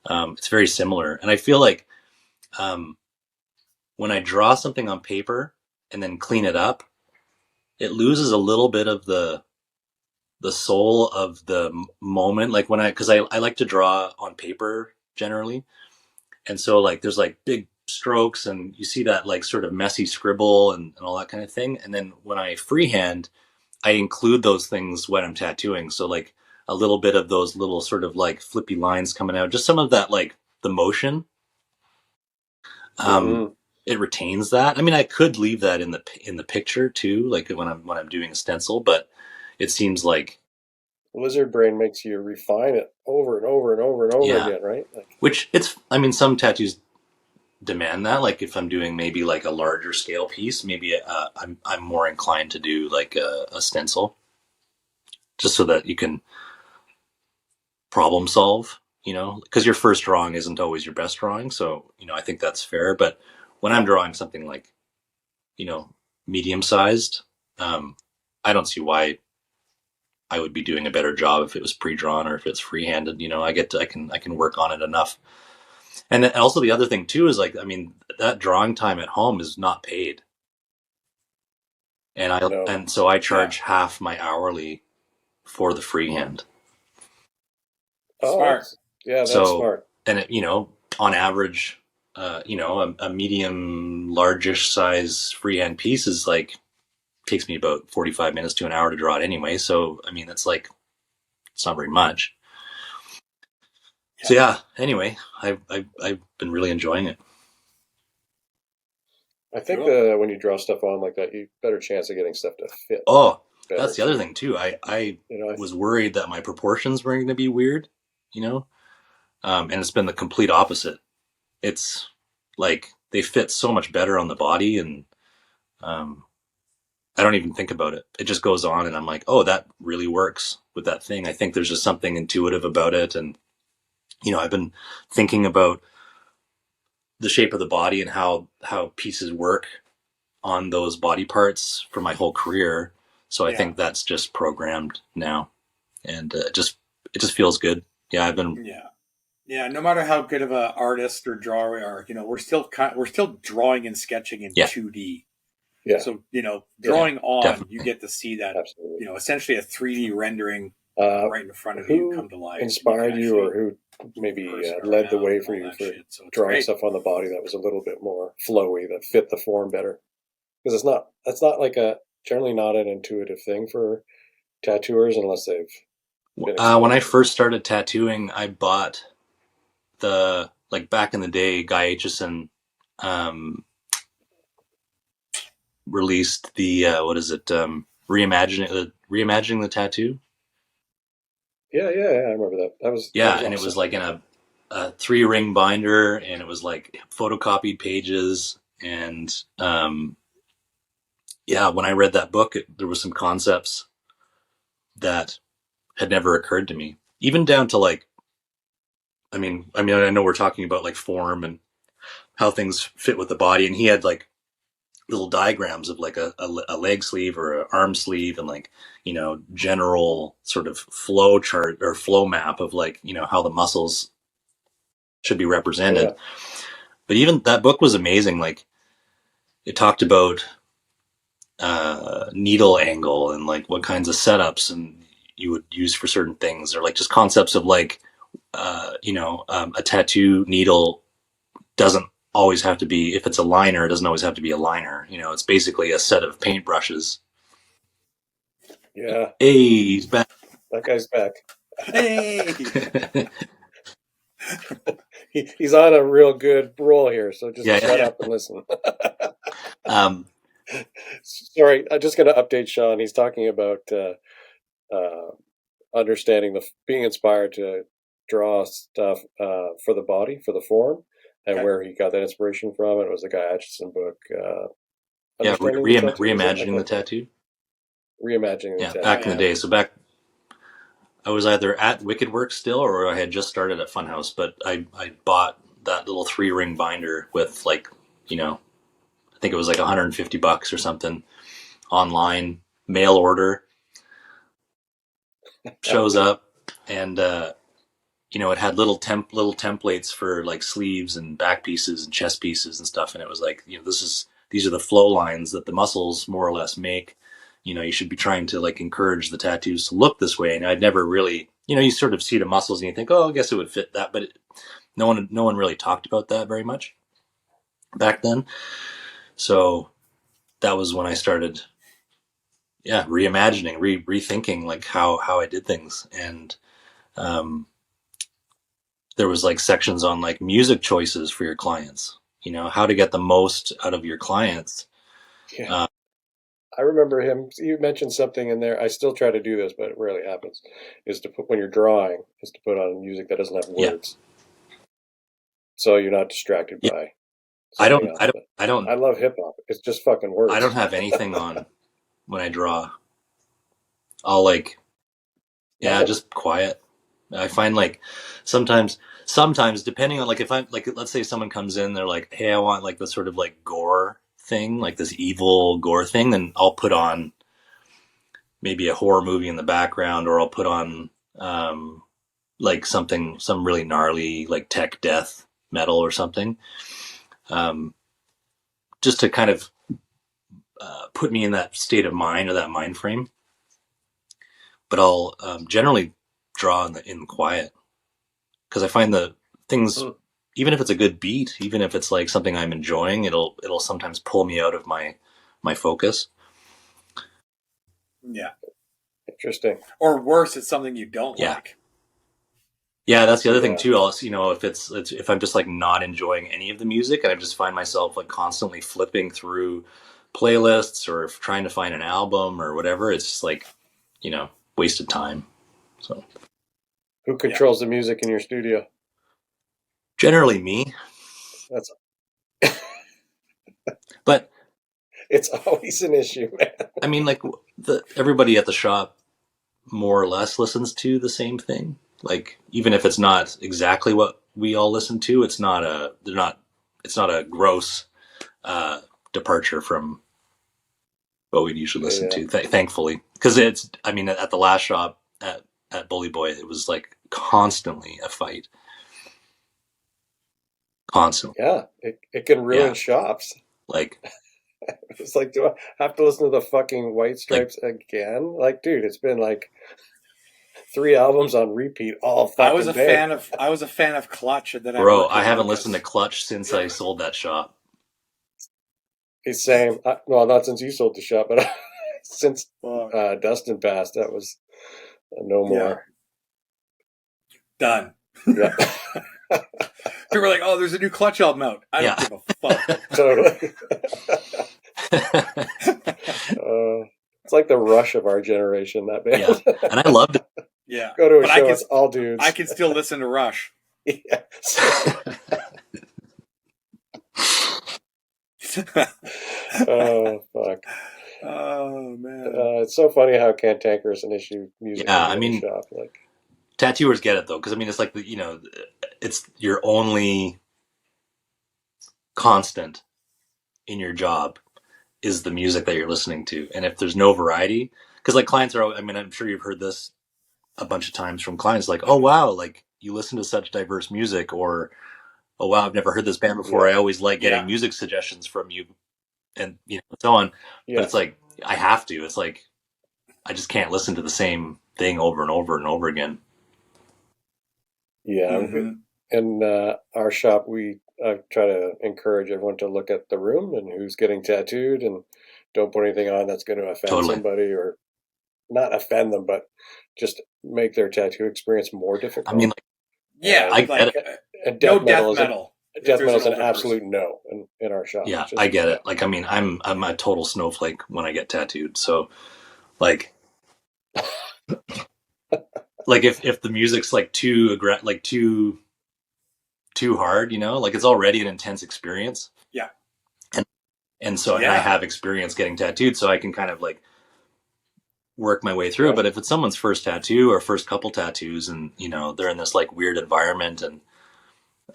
it's very similar, and I feel like when I draw something on paper and then clean it up, it loses a little bit of the soul of the moment. Like because I like to draw on paper generally, and so like there's like big strokes, and you see that like sort of messy scribble and all that kind of thing. And then when I freehand, I include those things when I'm tattooing. So like a little bit of those little sort of like flippy lines coming out, just some of that like the motion. It retains that. I mean, I could leave that in the picture too, like when I'm doing a stencil, but it seems like lizard brain makes you refine it over and over and over and over again, right? Like, which I mean, some tattoos demand that. Like if I'm doing maybe like a larger scale piece, maybe I'm more inclined to do like a stencil, just so that you can problem solve, you know, because your first drawing isn't always your best drawing. So, you know, I think that's fair. But when I'm drawing something like, you know, medium sized, I don't see why I would be doing a better job if it was pre-drawn or if it's free-handed. You know, I can work on it enough. And then also the other thing too is like, I mean, that drawing time at home is not paid. And so I charge half my hourly for the freehand. Smart. That's smart. And it, you know, on average, you know, a medium largish size freehand piece is like, takes me about 45 minutes to an hour to draw it anyway. So, I mean, it's like, it's not very much. So yeah, anyway, I've been really enjoying it. I think that when you draw stuff on like that, you better chance of getting stuff to fit. Oh, that's the other thing too. I was worried that my proportions were going to be weird, you know, and it's been the complete opposite. It's like they fit so much better on the body, and I don't even think about it. It just goes on, and I'm like, oh, that really works with that thing. I think there's just something intuitive about it, and you know, I've been thinking about the shape of the body and how pieces work on those body parts for my whole career. So I think that's just programmed now, and it just feels good. Yeah, I've been. Yeah. No matter how good of an artist or drawer we are, you know, we're still drawing and sketching in 2D. Yeah. So you know, drawing on, definitely. You get to see that. Absolutely. You know, essentially a 3D rendering right in front of you come to life. Inspired you, or who maybe led the way for you for drawing stuff on the body that was a little bit more flowy, that fit the form better? Because it's not like generally not an intuitive thing for tattooers unless they've been when I first started tattooing, I bought like back in the day, Guy Aitchison released the reimagining the tattoo. Yeah, I remember that. That was and awesome. It was like in a 3-ring binder, and it was like photocopied pages, and when I read that book, there was some concepts that had never occurred to me, even down to like, I mean, I know we're talking about like form and how things fit with the body, and he had like little diagrams of like a leg sleeve or an arm sleeve, and like, you know, general sort of flow chart or flow map of like, you know, how the muscles should be represented. But even that book was amazing. Like, it talked about needle angle and like what kinds of setups and you would use for certain things, or like just concepts of like a tattoo needle doesn't always have to be, if it's a liner, it doesn't always have to be a liner. You know, it's basically a set of paintbrushes. Yeah. Hey, he's back. That guy's back. Hey. He's on a real good roll here, so just shut up and listen. Sorry, I'm just going to update Shawn. He's talking about understanding being inspired to draw stuff for the body, for the form, and where he got that inspiration from. It was the Guy Aitchison book. Reimagining the tattoo. Reimagining the tattoo. Back in the day. So I was either at Wicked Works still, or I had just started at Funhouse, but I bought that little 3-ring binder with like, you know, I think it was like $150 or something, online, mail order. Shows up, and you know, it had little templates for like sleeves and back pieces and chest pieces and stuff, and it was like, you know, these are the flow lines that the muscles more or less make. You know, you should be trying to like encourage the tattoos to look this way. And I'd never really, you know, you sort of see the muscles and you think, oh, I guess it would fit that, but no one really talked about that very much back then. So that was when I started reimagining, rethinking like how I did things. And there was like sections on like music choices for your clients, you know, how to get the most out of your clients. Yeah. I remember him. You mentioned something in there. I still try to do this, but it rarely happens. Is to put, when you're drawing, is to put on music that doesn't have words, so you're not distracted by. I love hip hop. It's just fucking words. I don't have anything on when I draw. I'll like, just quiet. I find like sometimes depending on like, if I'm like, let's say someone comes in, they're like, hey, I want like the sort of like gore thing, like this evil gore thing, then I'll put on maybe a horror movie in the background, or I'll put on like some really gnarly like tech death metal or something, just to kind of put me in that state of mind or that mind frame. But I'll generally draw in the quiet, because I find the things, even if it's a good beat, even if it's like something I'm enjoying, it'll sometimes pull me out of my focus. Yeah. Interesting. Or worse, it's something you don't like. Yeah, that's the other thing too. If I'm just like not enjoying any of the music, and I just find myself like constantly flipping through playlists or trying to find an album or whatever, it's just like, wasted time. So, who controls the music in your studio? Generally me. That's. But it's always an issue, man. I mean, like everybody at the shop more or less listens to the same thing. Like, even if it's not exactly what we all listen to, it's not a gross departure from what we'd usually listen to. Thankfully, because at the last shop at Bully Boy, it was like constantly a fight. Constantly. Yeah, it can ruin shops. Like, it's like, do I have to listen to the fucking White Stripes again? Like, dude, it's been like 3 albums on repeat all fucking I was a fan of Clutch. Bro, I haven't listened to Clutch since I sold that shop. It's same. Well, not since you sold the shop, but since Dustin passed, that was no more. Done. Yeah. People were like, "Oh, there's a new Clutch album out." I don't give a fuck. Totally. It's like the Rush of our generation, that band. Yeah. And I loved it. Yeah. Go to a show, it's all dudes. I can still listen to Rush. Yeah. Oh, fuck. Oh, man. It's so funny how cantankerous an issue music is I in mean, the shop. Like, tattooers get it, though, because, I mean, it's like, it's your only constant in your job is the music that you're listening to. And if there's no variety, because, like, clients are, I mean, I'm sure you've heard this a bunch of times from clients, like, "Oh, wow, like, you listen to such diverse music," or, "Oh, wow, I've never heard this band before. I always like getting music suggestions from you," and, so on. But it's like, I have to. It's like, I just can't listen to the same thing over and over and over again. Yeah. Mm-hmm. In our shop, we try to encourage everyone to look at the room and who's getting tattooed, and don't put anything on that's going to offend somebody, or not offend them, but just make their tattoo experience more difficult. I mean, I get it. And death metal. Death metal is an absolute no in our shop. Yeah, I get it. Like, I mean, I'm a total snowflake when I get tattooed. So, like, like if the music's like too hard, like, it's already an intense experience. Yeah. And so and I have experience getting tattooed, so I can kind of like work my way through it. But if it's someone's first tattoo or first couple tattoos, and they're in this like weird environment, and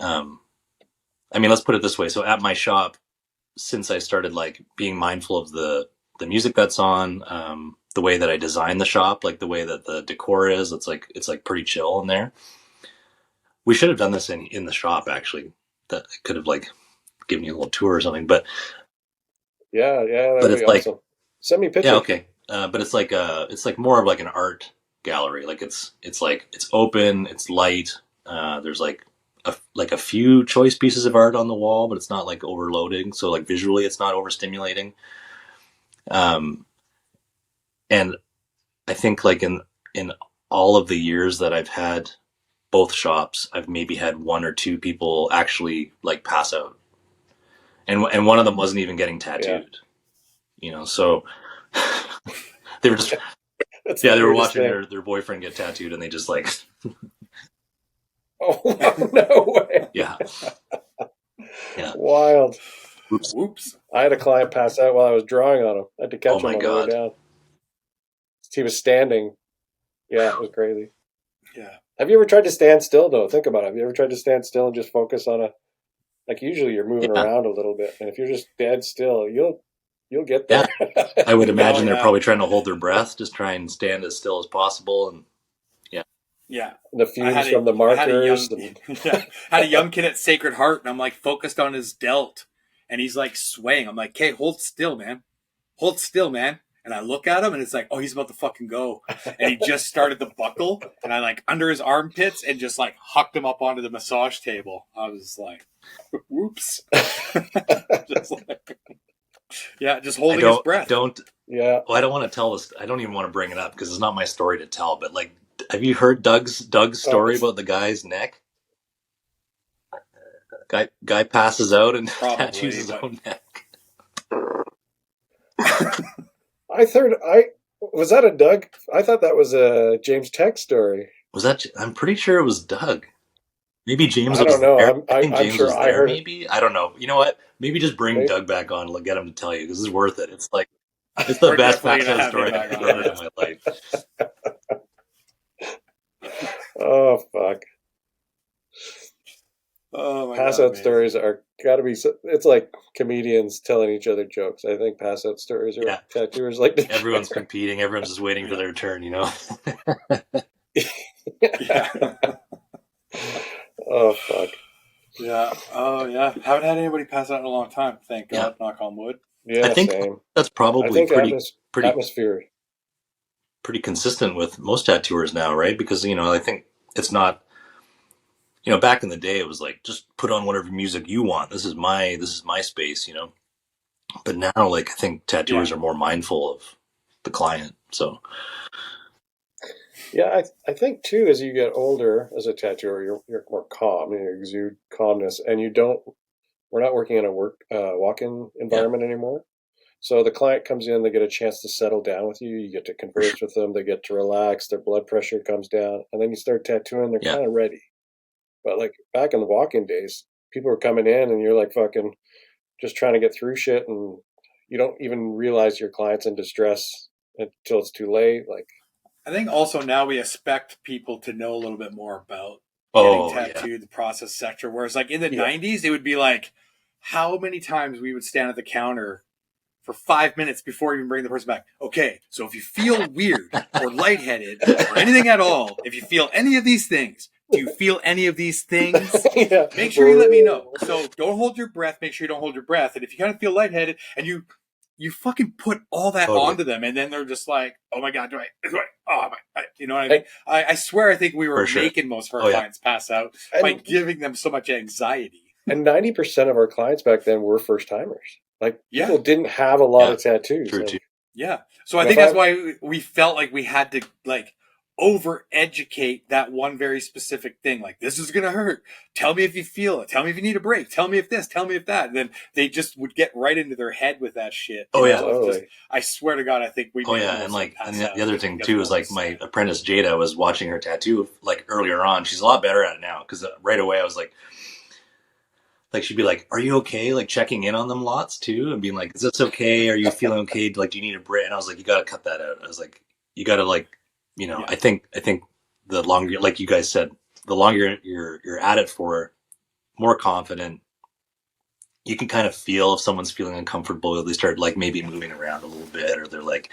I mean, let's put it this way. So at my shop, since I started like being mindful of the music that's on, the way that I design the shop, like the way that the decor is, it's like pretty chill in there. We should have done this in the shop, actually. That I could have like given you a little tour or something, but yeah, but it's like, awesome. Send me pictures. Yeah, okay. But it's like more of like an art gallery. Like it's like, it's open, it's light. There's like a few choice pieces of art on the wall, but it's not like overloading. So like visually, it's not overstimulating. And I think like in all of the years that I've had both shops, I've maybe had 1 or 2 people actually like pass out, and one of them wasn't even getting tattooed. So they were just they were watching their boyfriend get tattooed, and they just like oh, no way. Yeah. Wild. Oops. I had a client pass out while I was drawing on him. I had to catch him on the way down. He was standing. Yeah, it was crazy. Yeah. Have you ever tried to stand still, though? Think about it. Have you ever tried to stand still and just focus on like, usually you're moving around a little bit, and if you're just dead still, you'll You'll get there. I would imagine they're yeah. probably trying to hold their breath, just try and stand as still as possible, and Yeah. The fumes from the markers. Had a young kid at Sacred Heart, and I'm like focused on his delt, and he's like swaying. I'm like, "Okay, hold still, man. Hold still, man." And I look at him, and it's like, "Oh, he's about to fucking go." And he just started the buckle, and I like under his armpits and just like hucked him up onto the massage table. I was like, "Whoops!" Just like, yeah, just holding his breath. Yeah. Well, I don't want to tell this. I don't even want to bring it up because it's not my story to tell. But like, have you heard Doug's story about the guy's neck? Guy passes out and tattoos his own neck. Was that a Doug? I thought that was a James Tech story. Was that? I'm pretty sure it was Doug. Maybe James. I don't know. I think James was there. I heard maybe I don't know. You know what? Maybe just bring Doug back on and get him to tell you because it's worth it. It's like it's the best pass out story I've ever heard in my life. Oh fuck! Oh my pass out stories are gotta be. It's like comedians telling each other jokes. I think pass out stories are tattooers like. Everyone's competing. Everyone's just waiting for their turn. You know. Yeah. Oh fuck. Yeah. Oh yeah. Haven't had anybody pass out in a long time. Thank God. Knock on wood. Yeah, I think same. that's probably pretty atmosphere. Pretty consistent with most tattooers now, right? Because I think it's not. Back in the day, it was like just put on whatever music you want. This is my space, But now, like I think tattooers are more mindful of the client. So. Yeah, I think too. As you get older, as a tattooer, you're more calm. You exude calmness, and we're not working in a walk-in environment anymore. So the client comes in, they get a chance to settle down with you. You get to converse with them. They get to relax. Their blood pressure comes down, and then you start tattooing. They're kind of ready. But like back in the walk-in days, people were coming in, and you're like fucking just trying to get through shit, and you don't even realize your client's in distress until it's too late. Like. I think also now we expect people to know a little bit more about getting tattooed, the process sector. Whereas like in the 90s, it would be like how many times we would stand at the counter for 5 minutes before even bringing the person back. Okay, so if you feel weird or lightheaded or anything at all, if you feel any of these things, do you feel any of these things? Make sure you let me know. So don't hold your breath. Make sure you don't hold your breath. And if you kind of feel lightheaded and you fucking put all that onto them, and then they're just like, "Oh my God, you know what I mean?" I swear, I think we were making most of our clients pass out by giving them so much anxiety. And 90% of our clients back then were first timers. Like people didn't have a lot of tattoos. True too. Yeah, so I think that's why we felt like we had to like over-educate that one very specific thing. Like, this is gonna hurt. Tell me if you feel it. Tell me if you need a break. Tell me if this. Tell me if that. And then they just would get right into their head with that shit. Totally. I swear to God, I think we. And the other thing too is like my apprentice Jada was watching her tattoo like earlier on. She's a lot better at it now because right away I was like she'd be like, "Are you okay?" Like checking in on them lots too, and being like, "Is this okay? Are you feeling okay? Like, do you need a break?" And I was like, "You got to cut that out." I was like, "You got to like." I think the longer, like you guys said, the longer you're at it for, more confident. You can kind of feel if someone's feeling uncomfortable. They start like maybe moving around a little bit, or they're like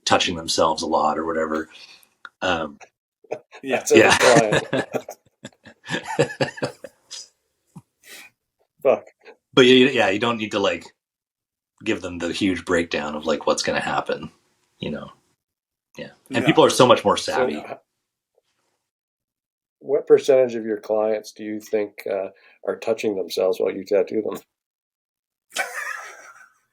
touching themselves a lot, or whatever. Fuck. But you don't need to like give them the huge breakdown of like what's going to happen. Yeah. And people are so much more savvy. So, what percentage of your clients do you think are touching themselves while you tattoo them?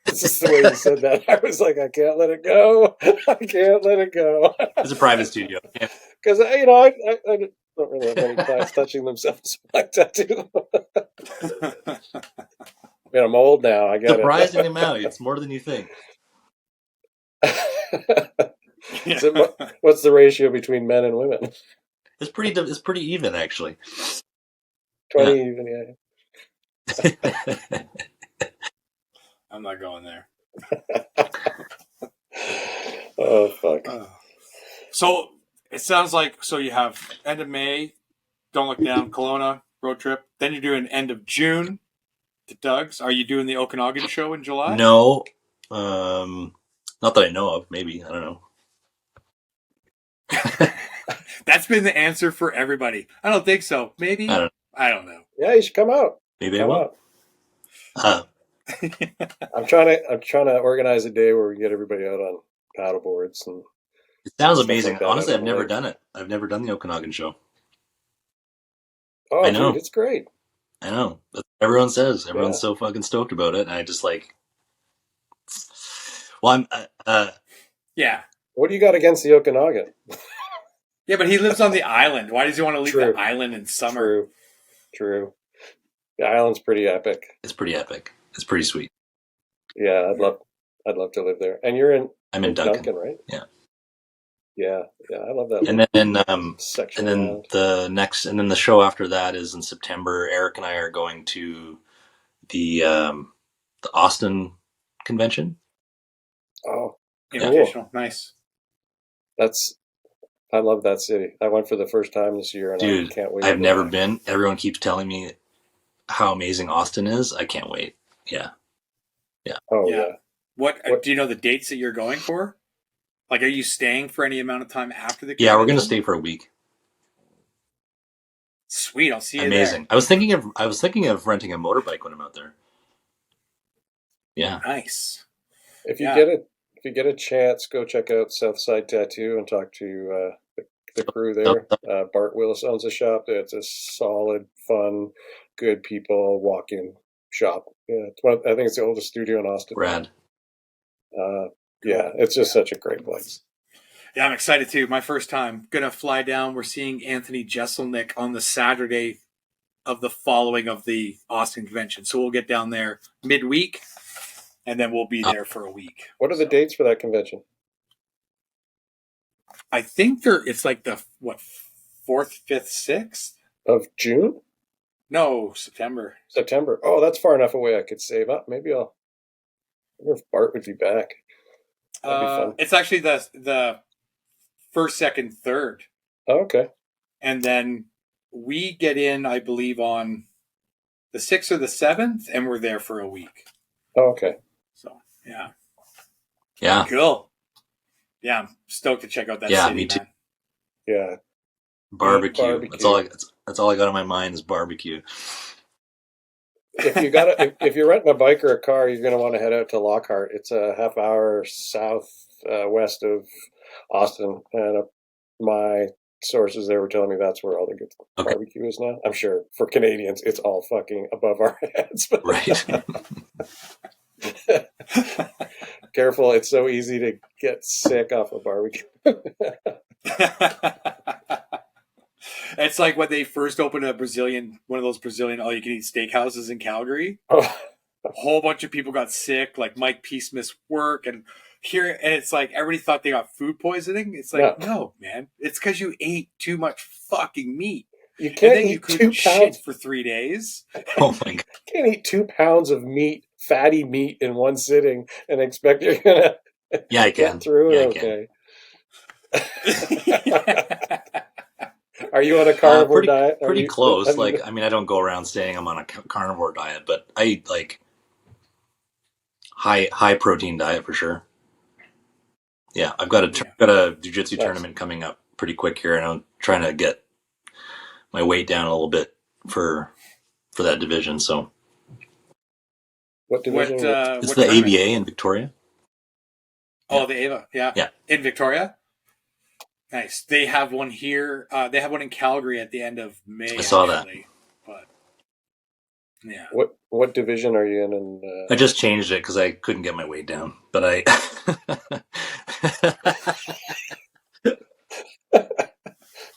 This is the way you said that. I was like, I can't let it go. I can't let it go. It's a private studio. Because, I don't really have many clients touching themselves when I tattoo them. I'm old now. I get Surprising amount. It's more than you think. So what's the ratio between men and women? It's pretty even, actually. 20 even, yeah. I'm not going there. Oh, fuck. So it sounds like you have end of May, Don't Look Down, Kelowna road trip. Then you're doing end of June to Doug's. Are you doing the Okanagan show in July? No, Not that I know of. Maybe, I don't know. That's been the answer for everybody. I don't think so. Maybe. I don't know. Yeah, you should come out. Maybe come I will. out. I'm trying to organize a day where we get everybody out on paddle boards and. It sounds stuff amazing. like that Honestly, out I've on never lake. done it. I've never done the Okanagan show. Oh, I know. dude, it's great. I know. That's what everyone says. Everyone's Yeah. so fucking stoked about it, and I just like. Well, I'm. Yeah. What do you got against the Okanagan? Yeah, but he lives on the island. Why does he want to leave True. the island in summer? True. The island's pretty epic. It's pretty epic. It's pretty sweet. Yeah, I'd love to live there. And you're in. I'm in Duncan, right? Yeah. Yeah, I love that. And then section. And then the show after that is in September. Eric and I are going to the Austin convention. Oh, Invitational. Nice. I love that city. I went for the first time this year, and Dude, I can't wait. I've never been. Everyone keeps telling me how amazing Austin is. I can't wait. Yeah. Oh yeah. What do you know the dates that you're going for? Like, are you staying for any amount of time after the convention? Yeah, we're gonna stay for a week. Sweet, I'll see you Amazing. there. I was thinking of renting a motorbike when I'm out there. Yeah. Nice. If you get a chance, go check out Southside Tattoo and talk to the crew there. Bart Willis owns a shop. It's a solid, fun, good people walk-in shop. Yeah, I think it's the oldest studio in Austin. Rad. Yeah, it's just such a great place. Yeah, I'm excited too. My first time. Gonna fly down. We're seeing Anthony Jeselnik on the Saturday of the following of the Austin convention. So we'll get down there midweek, and then we'll be there for a week. What are the dates for that convention? I think it's like the 4th, 5th, 6th of June. No, September. September. Oh, that's far enough away. I could save up. I wonder if Bart would be back. That'd be fun. It's actually the 1st, 2nd, 3rd. Oh, okay. And then we get in, I believe, on the 6th or the 7th, and we're there for a week. Oh, okay. So, yeah. Yeah. Cool. Yeah, I'm stoked to check out that city, me too. man. Yeah. Barbecue. That's all I got on my mind is barbecue. If you're renting a bike or a car, you're going to want to head out to Lockhart. It's a half hour west of Austin, and my sources there were telling me that's where all the good barbecue is now. I'm sure for Canadians, it's all fucking above our heads. Right. Careful, it's so easy to get sick off of barbecue. It's like when they first opened one of those Brazilian all-you-can-eat steakhouses in Calgary. Oh. A whole bunch of people got sick, like Mike Peace missed work, and it's like everybody thought they got food poisoning. It's like, no, man, it's because you ate too much fucking meat. You can't eat you couldn't 2 pounds shit for 3 days. Oh my god! You can't eat 2 pounds of meat, fatty meat, in one sitting and expect you're gonna get through it. Okay. Are you on a carnivore diet? Pretty close. I don't go around saying I'm on a carnivore diet, but I eat like high protein diet for sure. Yeah, I've got a jiu-jitsu tournament coming up pretty quick here, and I'm trying to get my weight down a little bit for that division. So, what division? It's the AVA in Victoria. Oh, the AVA, yeah, in Victoria. Nice. They have one here. They have one in Calgary at the end of May. I saw that. But yeah. What division are you in? I just changed it because I couldn't get my weight down, but I.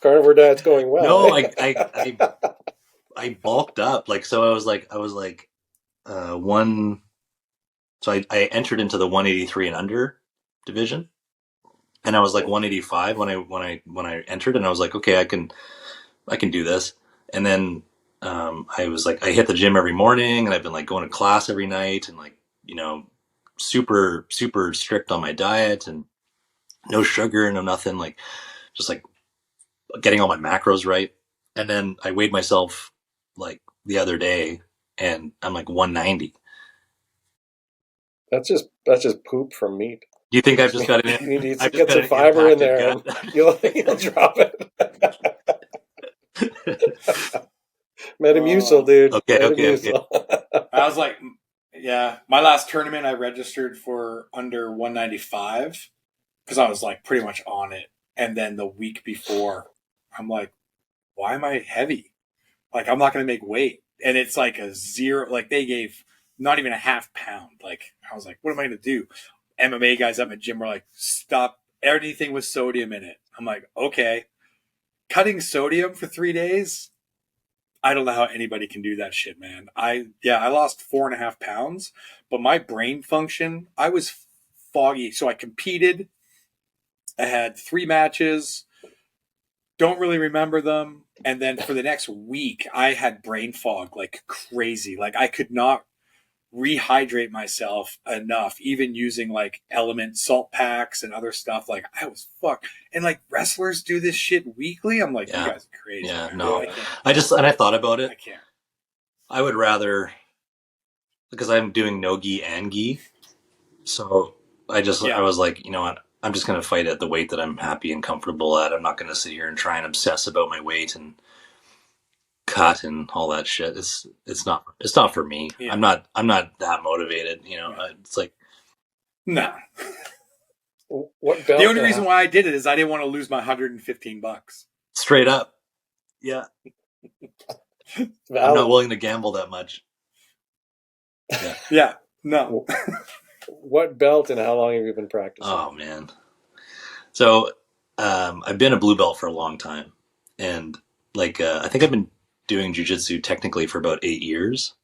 Carnivore diet's going well. No, I bulked up. So I was one. So I entered into the 183 and under division. And I was like 185 when I entered, and I was like, okay, I can do this. And then I was like, I hit the gym every morning, and I've been like going to class every night, and super super strict on my diet, and no sugar, no nothing, just getting all my macros right. And then I weighed myself the other day, and I'm like 190. That's just poop from meat. Do you think I've just got an? You need to I've get just some got an fiber in there, impacted and gut. you'll drop it. Metamucil, dude. Okay. Metamucil. I was like, yeah, my last tournament I registered for under 195 because I was like pretty much on it. And then the week before, I'm like, why am I heavy? Like, I'm not going to make weight. And it's like a zero, like they gave not even a half pound. Like, I was like, what am I going to do? MMA guys at my gym were like, stop anything with sodium in it. I'm like, okay. Cutting sodium for 3 days? I don't know how anybody can do that shit, man. I lost 4.5 pounds, but my brain function, I was foggy. So I competed. I had 3 matches. Don't really remember them. And then for the next week, I had brain fog like crazy. Like I could not rehydrate myself enough, even using like element salt packs and other stuff. Like I was fucked. And like wrestlers do this shit weekly. I'm like, Yeah. you guys are crazy. Yeah, man. no. I can't. I thought about it. I can't. I would rather, because I'm doing no gi and gi. So I was like, you know what? I'm just going to fight at the weight that I'm happy and comfortable at. I'm not going to sit here and try and obsess about my weight and cut and all that shit. It's not for me. Yeah. I'm not that motivated, you know. It's like, no. What belt? The only reason why I did it is I didn't want to lose my $115. straight up. Yeah. I'm not willing to gamble that much. Yeah. Yeah. No. What belt and how long have you been practicing? Oh man. So I've been a blue belt for a long time, and like I think I've been doing jiu-jitsu technically for about 8 years,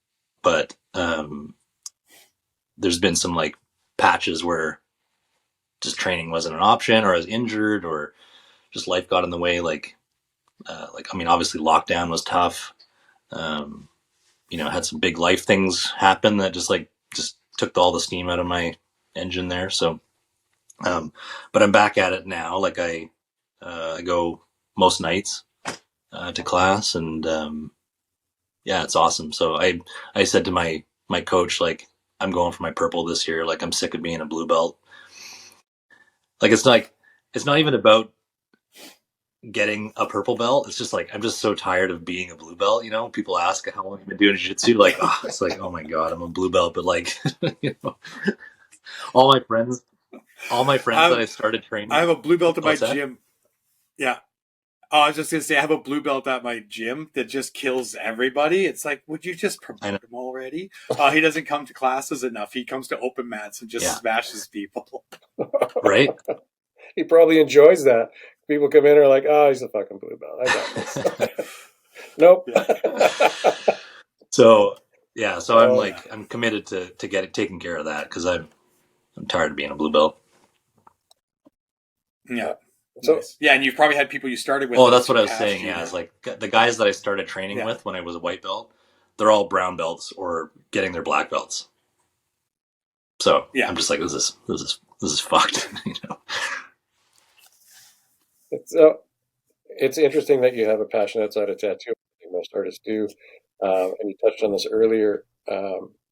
but there's been some like patches where just training wasn't an option, or I was injured, or just life got in the way. Like I mean, obviously lockdown was tough. You know, had some big life things happen that just took all the steam out of my engine there. So, but I'm back at it now. Like I go most nights to class, and yeah, it's awesome. So I said to my coach, like, I'm going for my purple this year. Like, I'm sick of being a blue belt. Like, it's not even about getting a purple belt. It's just like, I'm just so tired of being a blue belt. You know, people ask how long you've been doing jiu-jitsu. Like, it's like, oh my God, I'm a blue belt. But like, you know, all my friends that I started training. I have a blue belt at my What's that? gym. Yeah. Oh, I was just going to say, I have a blue belt at my gym that just kills everybody. It's like, would you just promote him already? He doesn't come to classes enough. He comes to open mats and just smashes people. Right? He probably enjoys that. People come in and are like, oh, he's a fucking blue belt. I got this. Nope. So, yeah. So I'm committed to get it taken care of that, because I'm tired of being a blue belt. Yeah. So yeah, and you've probably had people you started with. Oh, that's what I was saying. Yeah, it's like the guys that I started training with when I was a white belt, they're all brown belts or getting their black belts. So yeah, I'm just like, this is fucked. You know. It's interesting that you have a passion outside of tattoo. I think most artists do, and you touched on this earlier.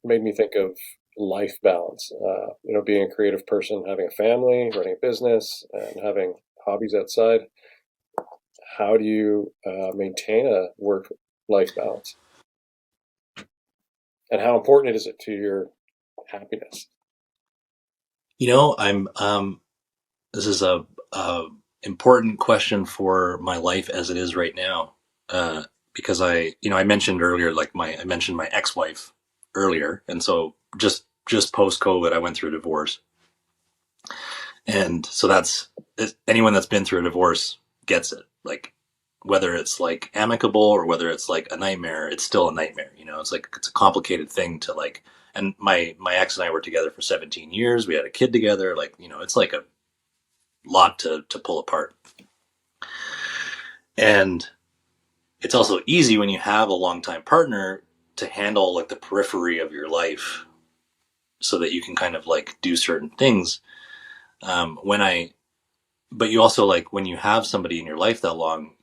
Made me think of life balance. You know, being a creative person, having a family, running a business, and having hobbies outside. How do you maintain a work-life balance? And how important is it to your happiness? You know, I'm. This is a important question for my life as it is right now, because I mentioned earlier, like I mentioned my ex-wife earlier, and so just post COVID, I went through a divorce, and so anyone that's been through a divorce gets it. Like, whether it's like amicable or whether it's like a nightmare, it's still a nightmare. You know, it's a complicated thing to like. And my ex and I were together for 17 years. We had a kid together. Like, you know, it's like a lot to pull apart. And it's also easy when you have a longtime partner to handle like the periphery of your life, so that you can kind of like do certain things. But you also, like, when you have somebody in your life that long,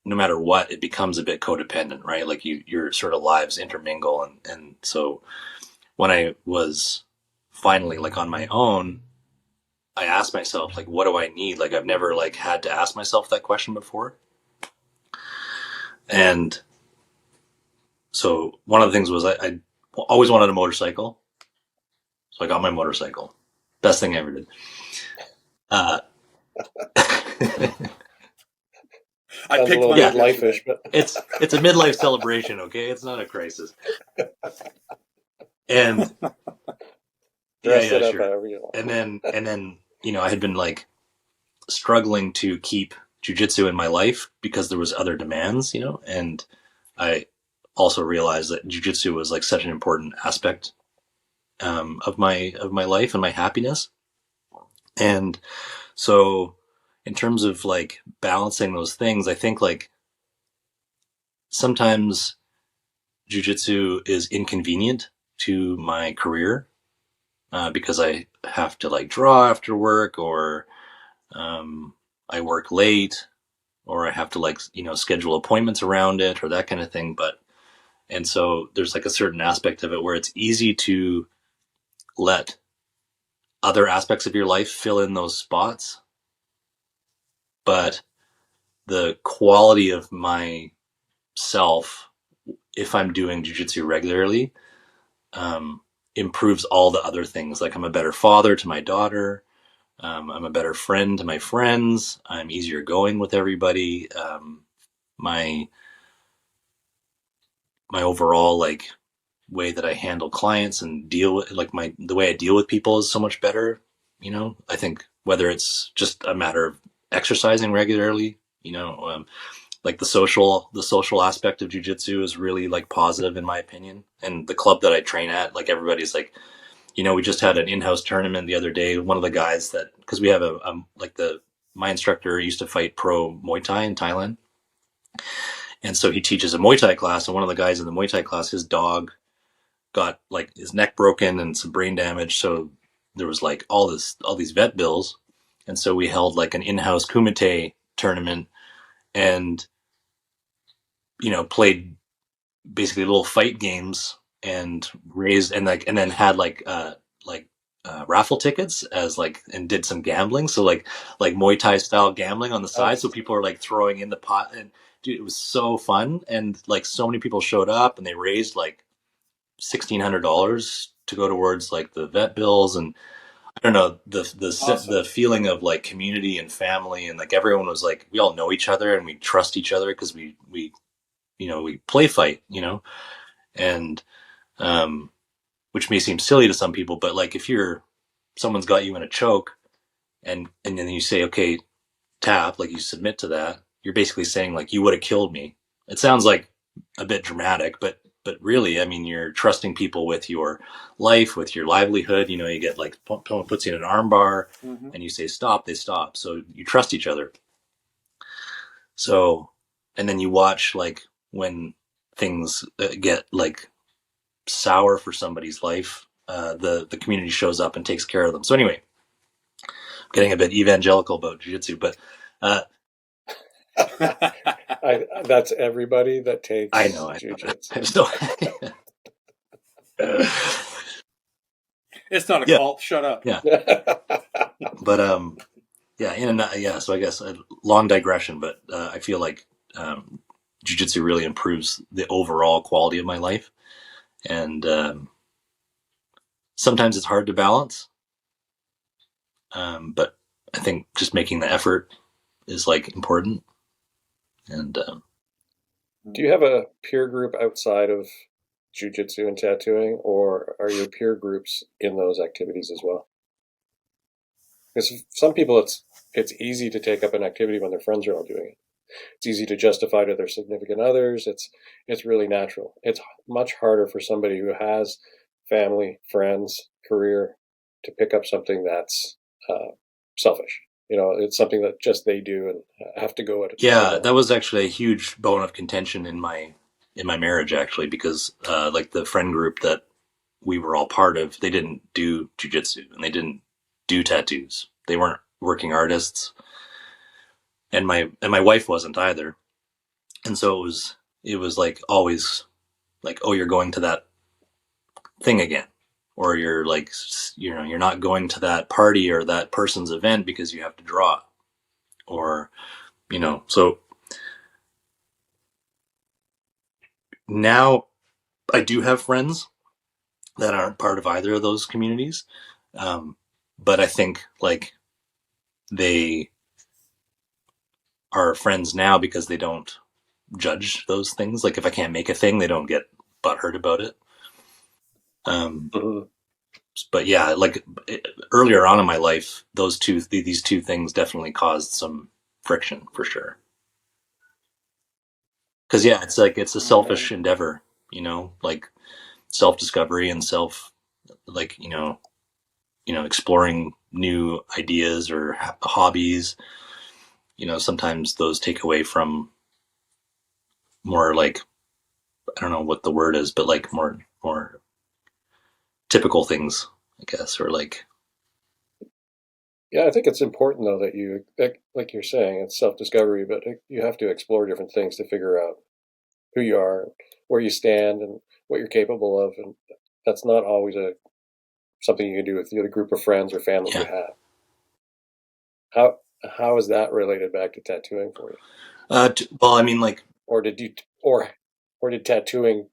no matter what, it becomes a bit codependent, right? Like your sort of lives intermingle. And so when I was finally, like on my own, I asked myself, like, what do I need? Like, I've never like had to ask myself that question before. And so one of the things was I always wanted a motorcycle. So I got my motorcycle. Best thing I ever did. I picked my midlife-ish, but it's a midlife celebration, okay? It's not a crisis. And dress it up sure. however you want. And then, you know, I had been like struggling to keep jiu-jitsu in my life because there was other demands, you know, and I also realized that jiu-jitsu was like such an important aspect of my life and my happiness. And so in terms of like balancing those things, I think like sometimes jiu-jitsu is inconvenient to my career because I have to like draw after work, or I work late, or I have to like, you know, schedule appointments around it or that kind of thing. And so there's like a certain aspect of it where it's easy to let other aspects of your life fill in those spots. But the quality of myself, if I'm doing jiu-jitsu regularly, improves all the other things. Like I'm a better father to my daughter. I'm a better friend to my friends. I'm easier going with everybody. My overall like way that I handle clients and deal with like the way I deal with people is so much better. You know, I think whether it's just a matter of exercising regularly, you know, like the social aspect of jiu-jitsu is really like positive in my opinion. And the club that I train at, like everybody's like, you know, we just had an in-house tournament the other day. One of the guys that, cause we have my instructor used to fight pro Muay Thai in Thailand. And so he teaches a Muay Thai class, and one of the guys in the Muay Thai class, his dog got like his neck broken and some brain damage. So there was like all these vet bills. And so we held like an in-house kumite tournament and, you know, played basically little fight games and raised and then had raffle tickets as like, and did some gambling. So like Muay Thai style gambling on the side. So people are like throwing in the pot, and dude, it was so fun. And like so many people showed up and they raised like $1,600 to go towards like the vet bills. And I don't know, the feeling of like community and family, and like everyone was like, we all know each other and we trust each other because we you know, we play fight, you know, and which may seem silly to some people, but like if someone's got you in a choke and then you say, okay, tap, like you submit to that, you're basically saying like, you would have killed me. It sounds like a bit dramatic, but really, I mean, you're trusting people with your life, with your livelihood. You know, you get like someone puts you in an arm bar and you say stop, they stop. So you trust each other. So, and then you watch like when things get like sour for somebody's life, the community shows up and takes care of them. So anyway, I'm getting a bit evangelical about jiu-jitsu, but that's everybody that takes I know. jiu-jitsu. I just don't. It's not a cult. Shut up. Yeah. But so I guess a long digression, but I feel like jiu-jitsu really improves the overall quality of my life, and sometimes it's hard to balance, but I think just making the effort is like important. And do you have a peer group outside of jiu-jitsu and tattooing, or are your peer groups in those activities as well? Because some people, it's easy to take up an activity when their friends are all doing it. It's easy to justify to their significant others. It's really natural. It's much harder for somebody who has family, friends, career to pick up something that's selfish. You know, it's something that just they do and have to go at it. Yeah, that was actually a huge bone of contention in my marriage, actually, because like the friend group that we were all part of, they didn't do jiu-jitsu and they didn't do tattoos. They weren't working artists, and my wife wasn't either. And so it was like always like, oh, you're going to that thing again, or you're like, you're not going to that party or that person's event because you have to draw, or, so now I do have friends that aren't part of either of those communities. But I think like they are friends now because they don't judge those things. Like if I can't make a thing, they don't get butthurt about it. But yeah, like earlier on in my life, these two things definitely caused some friction for sure. Cause yeah, it's like, it's a selfish endeavor, like self-discovery and like, exploring new ideas or hobbies. Sometimes those take away from more like, I don't know what the word is, but like more typical things, I guess, or like. Yeah, I think it's important though that you, like you're saying, it's self-discovery, but you have to explore different things to figure out who you are, where you stand, and what you're capable of, and that's not always something you can do with the other group of friends or family you have. How is that related back to tattooing for you? Well, I mean, like, or did tattooing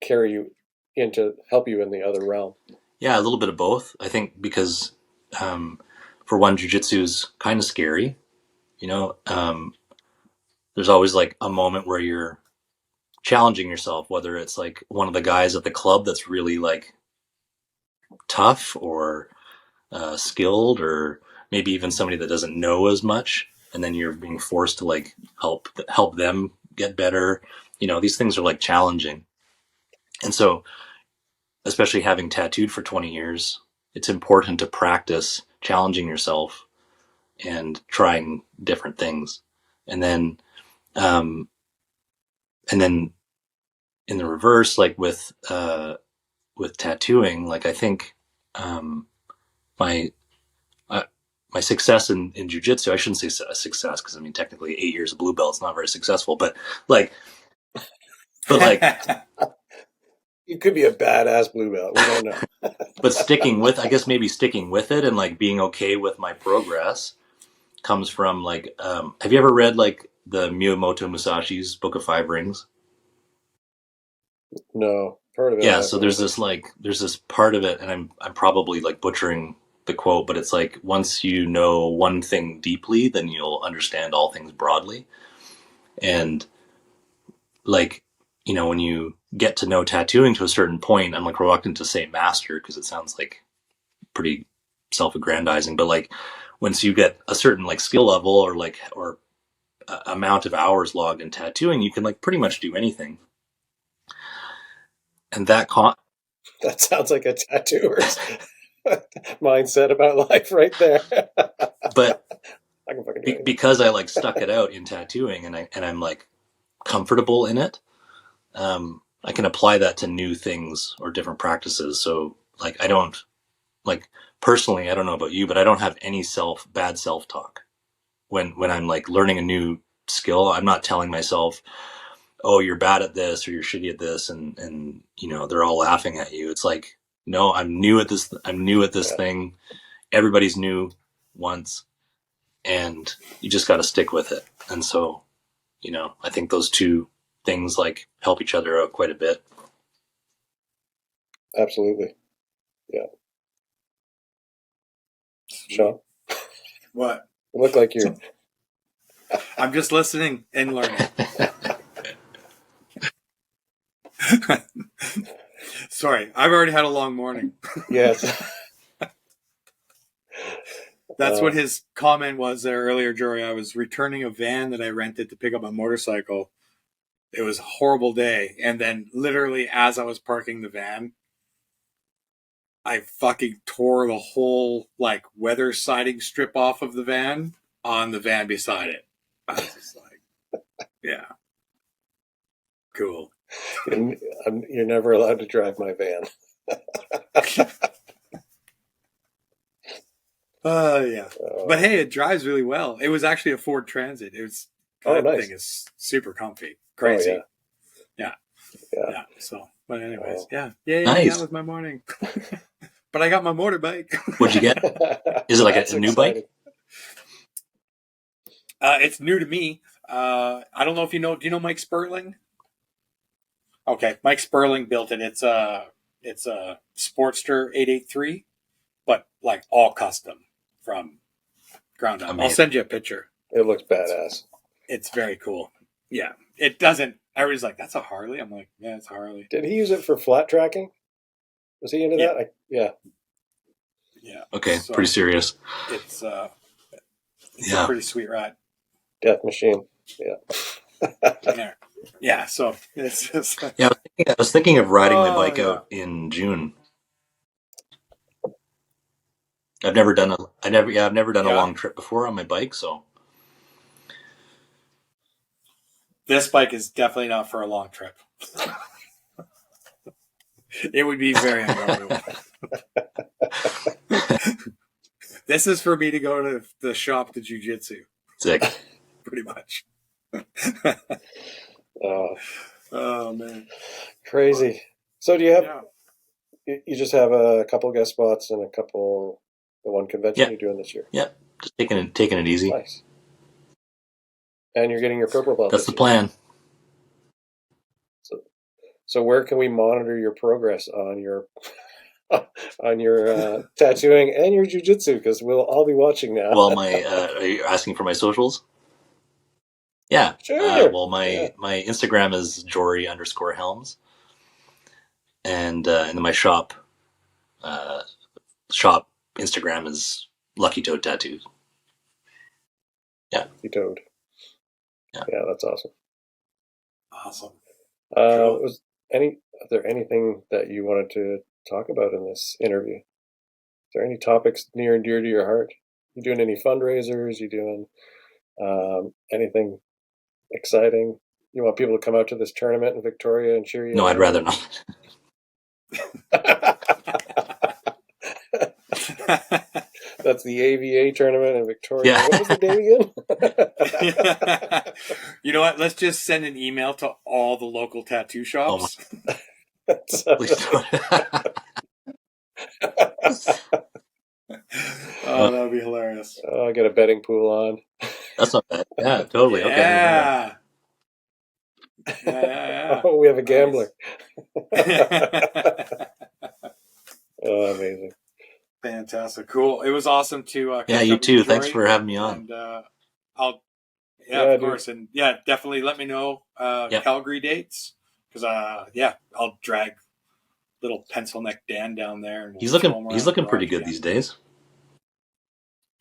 carry you into help you in the other realm? Yeah, a little bit of both. I think because, for one, jiu-jitsu is kind of scary. There's always like a moment where you're challenging yourself, whether it's like one of the guys at the club that's really like tough or skilled, or maybe even somebody that doesn't know as much, and then you're being forced to like help them get better. These things are like challenging. And so, especially having tattooed for 20 years, it's important to practice challenging yourself and trying different things. And then in the reverse, like with tattooing, like I think my my success in jiu-jitsu, I shouldn't say success, because I mean technically 8 years of blue belt is not very successful, but like you could be a badass blue belt, we don't know. But I guess maybe sticking with it and like being okay with my progress comes from like, have you ever read like the Miyamoto Musashi's Book of Five Rings? No, heard of it. Yeah, so there's this part of it, and I'm probably like butchering the quote, but it's like, once you know one thing deeply, then you'll understand all things broadly. And like, when you get to know tattooing to a certain point, I'm like reluctant to say master because it sounds like pretty self-aggrandizing, but like once you get a certain like skill level or amount of hours logged in tattooing, you can like pretty much do anything. And that sounds like a tattooer's mindset about life right there. But I can fucking do it. Because I like stuck it out in tattooing, and I'm like comfortable in it, I can apply that to new things or different practices. So like, I don't, like, personally, I don't know about you, but I don't have any bad self-talk when I'm like learning a new skill. I'm not telling myself, oh, you're bad at this or you're shitty at this, and they're all laughing at you. It's like, no, I'm new at this thing. Everybody's new once, and you just got to stick with it. And so, I think those two things like help each other out quite a bit. Absolutely. Yeah. Shawn? What? You look like you're... I'm just listening and learning. Sorry, I've already had a long morning. Yes. That's what his comment was there earlier, Jory. I was returning a van that I rented to pick up a motorcycle. It was a horrible day. And then literally as I was parking the van, I fucking tore the whole like weather siding strip off of the van on the van beside it. I was just like, yeah. Cool. You're never allowed to drive my van. Yeah. But hey, it drives really well. It was actually a Ford Transit. It was that nice. thing is super comfy. Crazy. Yeah. So, but anyways, yeah. Nice. That was my morning. but I got my motorbike. What'd you get? Is it like a new bike? It's new to me. I don't know if you know. Do you know Mike Sperling? Okay, Mike Sperling built it. It's a Sportster 883, but like all custom from ground up. I'll send you a picture. It looks badass. It's very cool. Yeah, it doesn't. Everybody's like, "That's a Harley." I'm like, "Yeah, it's a Harley." Did he use it for flat tracking? Was he into that? Yeah. Yeah. Okay, So pretty serious. It's a Yeah. pretty sweet ride. Death machine. Yeah. Yeah. So it's just. Yeah, I was thinking of riding my bike out in June. I've never done a long trip before on my bike, so This bike is definitely not for a long trip. It would be very uncomfortable. This is for me to go to the shop to jiu-jitsu. Sick. Pretty much. Oh man. Crazy. So do you have you just have a couple guest spots and the one convention you're doing this year? Yep. Just taking it easy. Nice. And you're getting your purple belt. That's the plan. So where can we monitor your progress on your tattooing and your jiu-jitsu? Because we'll all be watching now. Well, are you asking for my socials? Yeah. Sure. My Instagram is Jory_Helmes. And then my shop Instagram is Lucky Toad Tattoos. Yeah. Lucky Toad. Yeah, that's awesome. Awesome. Was there anything that you wanted to talk about in this interview? Is there any topics near and dear to your heart? You doing any fundraisers? You doing anything exciting? You want people to come out to this tournament in Victoria and cheer you? No, I'd rather not. That's the AVA tournament in Victoria. Yeah. What was the date again? You know what? Let's just send an email to all the local tattoo shops. Please don't. Oh, that would be hilarious. Oh, I'll get a betting pool on. That's not bad. Yeah, totally. Yeah. Okay. Oh, we have a gambler. Oh, amazing. Fantastic. Cool. It was awesome to yeah, you too. Thanks for having me on. And of course. And definitely let me know Calgary dates. Because I'll drag little pencil neck Dan down there. And He's looking pretty good these days.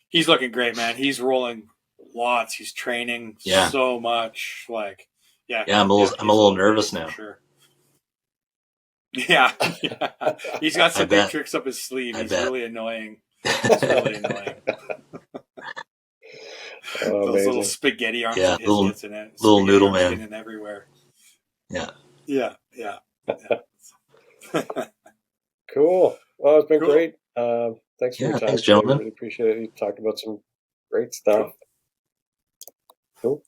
He's looking great, man. He's rolling lots. He's training so much. I'm a little nervous now. Sure. Yeah. He's got some big tricks up his sleeve. He's really annoying. He's really annoying. Those little spaghetti arms. Yeah, little noodle man. In everywhere. Yeah. Yeah. Cool. Well, it's been great. Thanks for your time. Thanks, gentlemen. I really appreciate it. You talked about some great stuff. Cool.